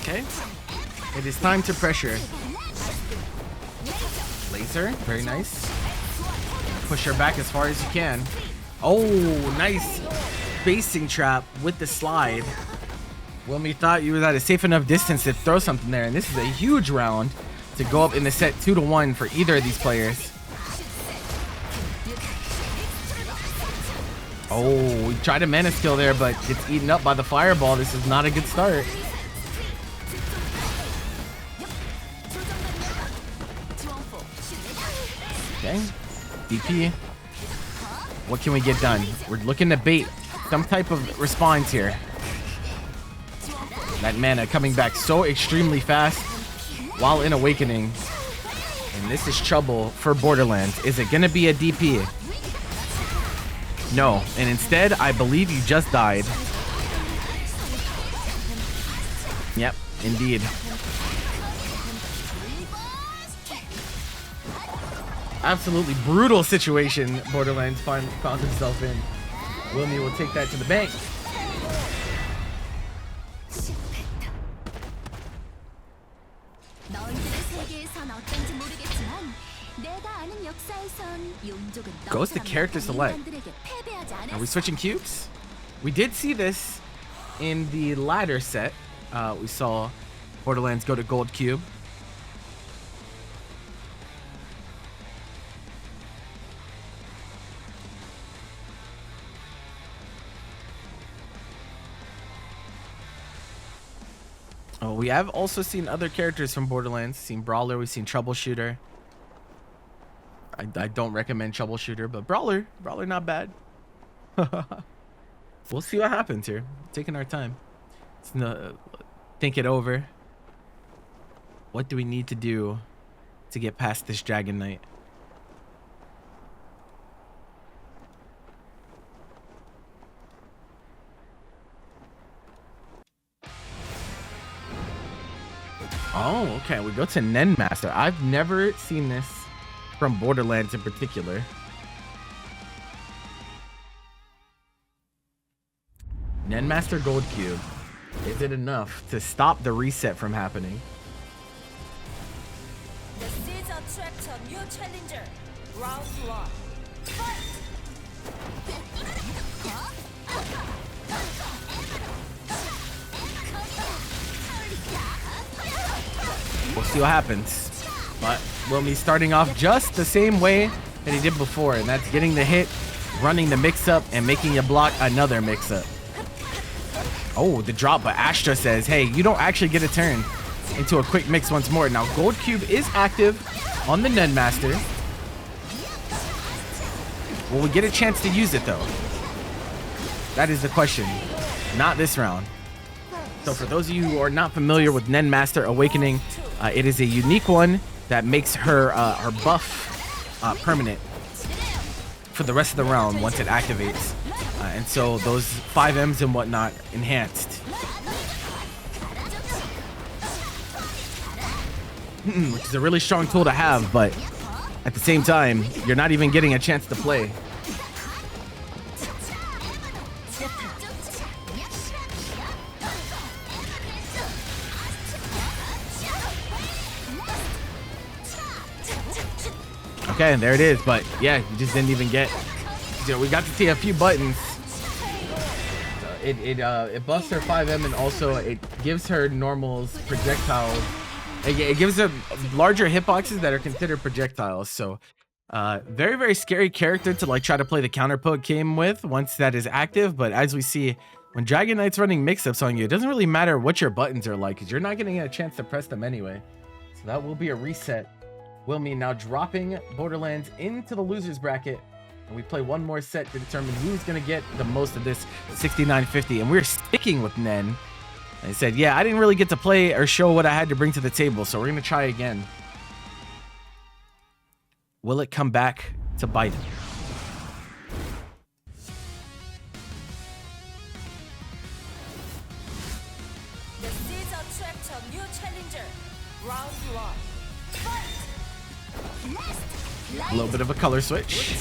Okay, it is time to pressure. Laser, very nice. Push her back as far as you can. Oh, nice spacing trap with the slide. willme thought you was at a safe enough distance to throw something there, and this is a huge round to go up in the set 2-1 for either of these players. Oh, we tried a mana skill there, but gets eaten up by the fireball. This is not a good start. Okay, DP. What can we get done? We're looking to bait some type of response here. That mana coming back so extremely fast while in Awakening. And this is trouble for Bored-erlands. Is it gonna be a DP? No, and instead, I believe you just died. Yep, indeed. Absolutely brutal situation Bored-erlands found himself in. willme will take that to the bank. Goes to character select. Are we switching cubes? We did see this in the ladder set. We saw Bored-erlands go to gold cube. Oh, we have also seen other characters from Bored-erlands. Seen Brawler, we've seen Troubleshooter. I don't recommend Troubleshooter, but Brawler not bad. We'll see what happens here. Taking our time. Think it over. What do we need to do to get past this Dragon Knight? Oh, okay. We go to Nen Master. I've never seen this from Bored-erlands in particular. Nen Master Gold Cube. Is it enough to stop the reset from happening? The seeds attract a new challenger. Round 1. Fight! We'll see what happens. But willme starting off just the same way that he did before, and that's getting the hit, running the mix-up, and making you block another mix-up. Oh, the drop, but Astra says, hey, you don't actually get a turn into a quick mix once more. Now, Gold Cube is active on the Nen Master. Will we get a chance to use it, though? That is the question. Not this round. So for those of you who are not familiar with Nen Master Awakening, it is a unique one that makes her buff permanent for the rest of the round once it activates. And so those 5Ms and whatnot enhanced. Which is a really strong tool to have, but at the same time, you're not even getting a chance to play. Okay, and there it is, but yeah, you just didn't even get. You know, we got to see a few buttons. It buffs her 5M, and also it gives her normals projectiles. It gives her larger hitboxes that are considered projectiles. So, very, very scary character to like try to play the counter poke game with once that is active. But as we see, when Dragon Knight's running mix-ups on you, it doesn't really matter what your buttons are like, because you're not getting a chance to press them anyway. So that will be a reset. willme now dropping Bored-erlands into the losers bracket. And we play one more set to determine who's going to get the most of this 6950. And we're sticking with Nen. I said, yeah, I didn't really get to play or show what I had to bring to the table, so we're going to try again. Will it come back to bite him? The seeds attract a new challenger. Round 1. Fight! A little bit of a color switch.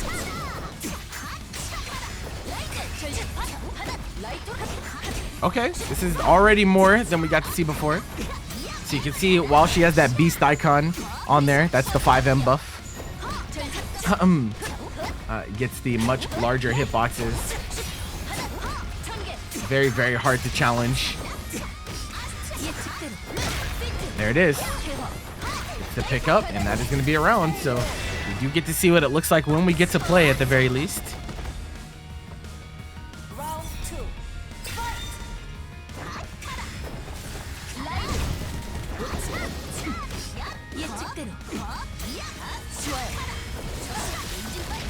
Okay, this is already more than we got to see before. So you can see while she has that beast icon on there, that's the 5M buff. Gets the much larger hitboxes. Very, very hard to challenge. There it is. It's the pickup, and that is going to be around. So we do get to see what it looks like when we get to play at the very least. Round 2.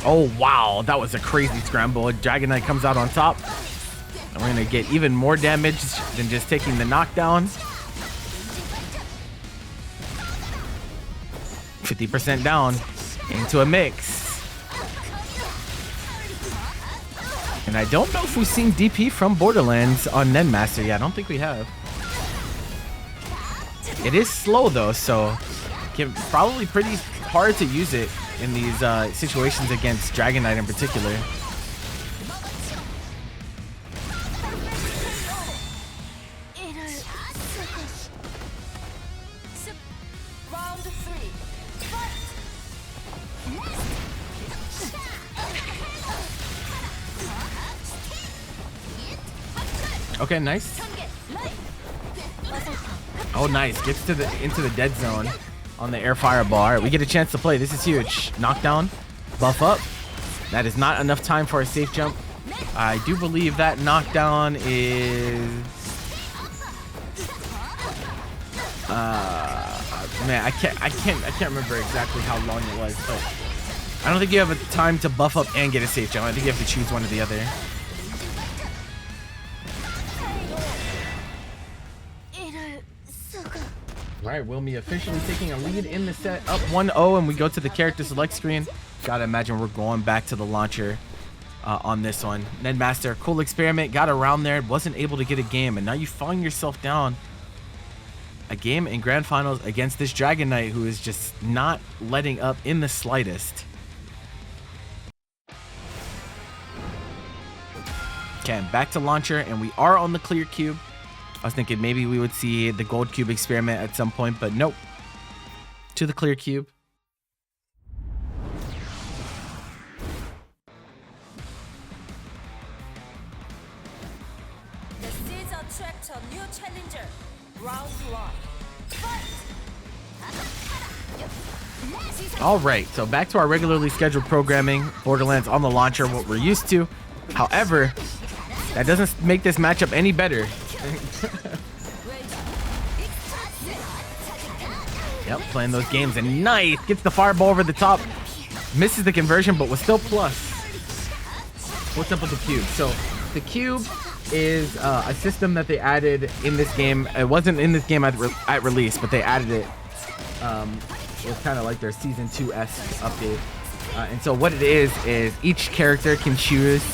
Oh, wow. That was a crazy scramble. Dragon Knight comes out on top. And we're going to get even more damage than just taking the knockdown. 50% down into a mix. And I don't know if we've seen DP from Bored-erlands on Nedmaster. Yeah, I don't think we have. It is slow though, so probably pretty hard to use it in these situations against Dragon Knight in particular. Okay, nice. Oh, nice. Gets to into the dead zone on the air fireball. All right, we get a chance to play. This is huge. Knockdown, buff up. That is not enough time for a safe jump. I do believe that knockdown is... man, I can't remember exactly how long it was, but I don't think you have a time to buff up and get a safe jump. I think you have to choose one or the other. All right, willme officially taking a lead in the set, up 1-0, and we go to the character select screen. Gotta imagine we're going back to the launcher on this one. Nedmaster, cool experiment, got around there, wasn't able to get a game, and now you find yourself down a game in grand finals against this Dragon Knight who is just not letting up in the slightest. Okay, back to launcher, and we are on the clear cube. I was thinking maybe we would see the gold cube experiment at some point, but nope. To the clear cube. The seeds attract a new challenger. Round 1. Fight! All right, so back to our regularly scheduled programming. Bored-erlands on the launcher, what we're used to. However, that doesn't make this matchup any better. Yep, playing those games, and nice, gets the fireball over the top, misses the conversion, but was still plus. What's up with the cube? So the cube is a system that they added in this game. It wasn't in this game at release, but they added it. It was kind of like their season 2-esque update. And so what it is each character can choose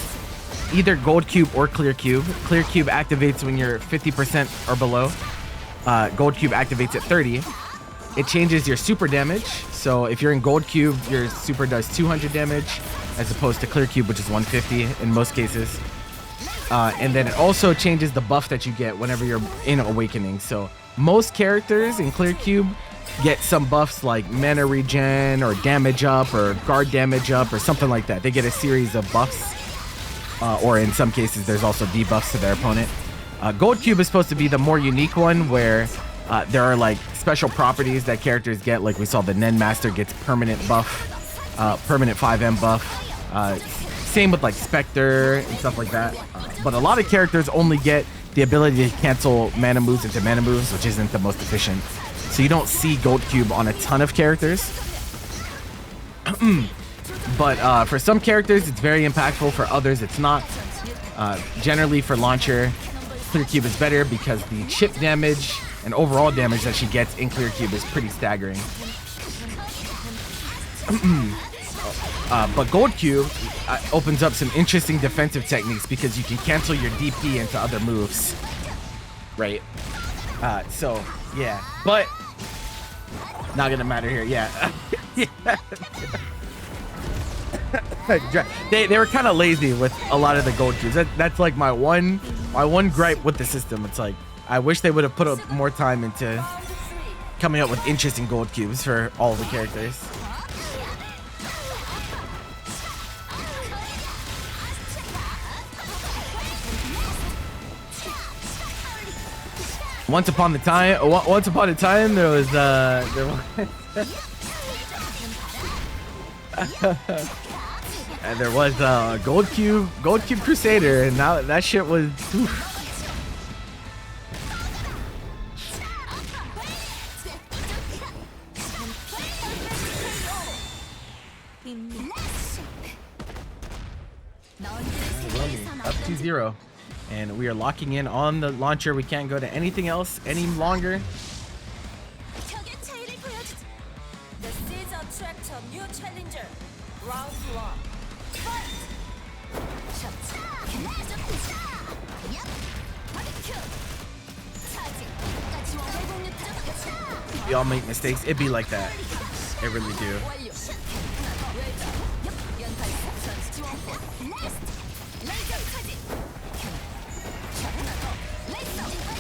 either gold cube or clear cube. Clear cube activates when you're 50% or below. Gold cube activates at 30. It changes your super damage. So if you're in gold cube, your super does 200 damage as opposed to clear cube, which is 150 in most cases. And then it also changes the buff that you get whenever you're in awakening. So most characters in clear cube get some buffs like mana regen or damage up or guard damage up or something like that. They get a series of buffs. Or in some cases, there's also debuffs to their opponent. Gold cube is supposed to be the more unique one where there are like special properties that characters get. Like we saw the Nedmaster gets permanent buff, permanent 5M buff. Same with like Spectre and stuff like that. But a lot of characters only get the ability to cancel mana moves into mana moves, which isn't the most efficient. So you don't see gold cube on a ton of characters. But for some characters, it's very impactful. For others, it's not. Generally, for launcher, clear cube is better because the chip damage and overall damage that she gets in clear cube is pretty staggering. But gold cube opens up some interesting defensive techniques because you can cancel your DP into other moves, right? So yeah, but not gonna matter here. Yeah. They were kind of lazy with a lot of the gold cubes. That's like my one gripe with the system. It's like I wish they would have put up more time into coming up with interesting gold cubes for all the characters. Once upon a time, there was and there was Gold Cube Crusader, and now that shit was. Oof. Up 2-0, and we are locking in on the launcher. We can't go to anything else any longer. The seeds new challenger. Round 1. Fight! We all make mistakes. It be like that. It really do.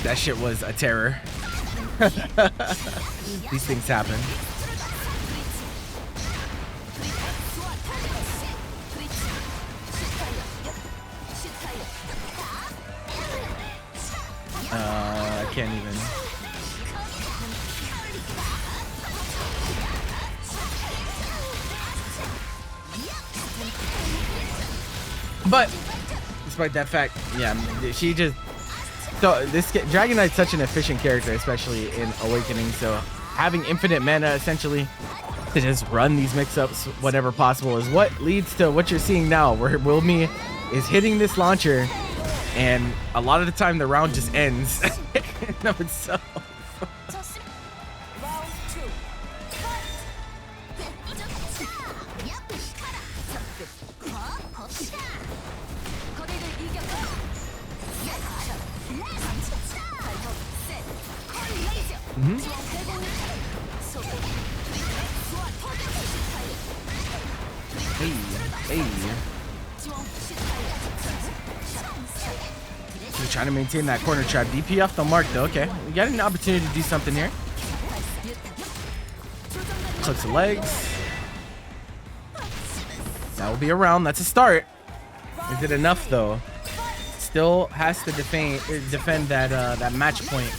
That shit was a terror. These things happen. I can't even. But despite that fact, yeah, she just. So this Dragon Knight's such an efficient character, especially in Awakening. So having infinite mana essentially to just run these mix-ups whenever possible is what leads to what you're seeing now, where willme is hitting this launcher, and a lot of the time the round just ends in of itself. Round 2. Hey, hey. He's trying to maintain that corner trap. DP off the mark though. Okay, we got an opportunity to do something here. Clicks the legs. That will be a round. That's a start. Is it enough though? Still has to defend that that match point.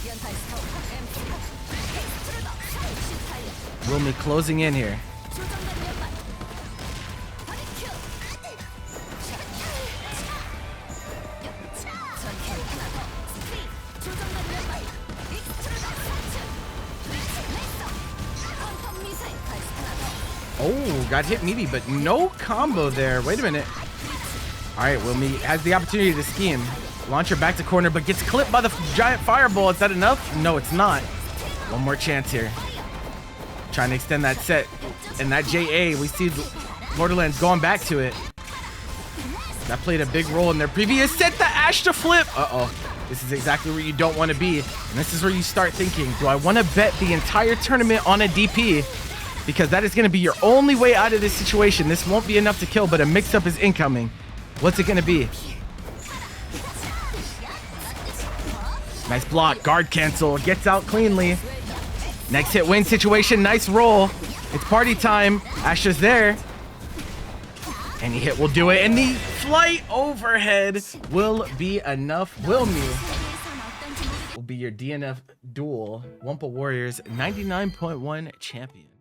willme closing in here. Oh, got hit meaty, but no combo there. Wait a minute. All right, willme has the opportunity to scheme. Launcher back to corner, but gets clipped by the giant fireball. Is that enough? No, it's not. One more chance here. Trying to extend that set. And that JA, we see Bored-erlands going back to it. That played a big role in their previous set. The Ash to flip. Uh-oh. This is exactly where you don't want to be. And this is where you start thinking, do I want to bet the entire tournament on a DP? Because that is going to be your only way out of this situation. This won't be enough to kill, but a mix-up is incoming. What's it going to be? Nice block. Guard cancel. Gets out cleanly. Next hit win situation. Nice roll. It's party time. Asha's there. Any hit will do it. And the flight overhead will be enough. willme will be your DNF Duel Wumpa WarriorZ 99.1 champion.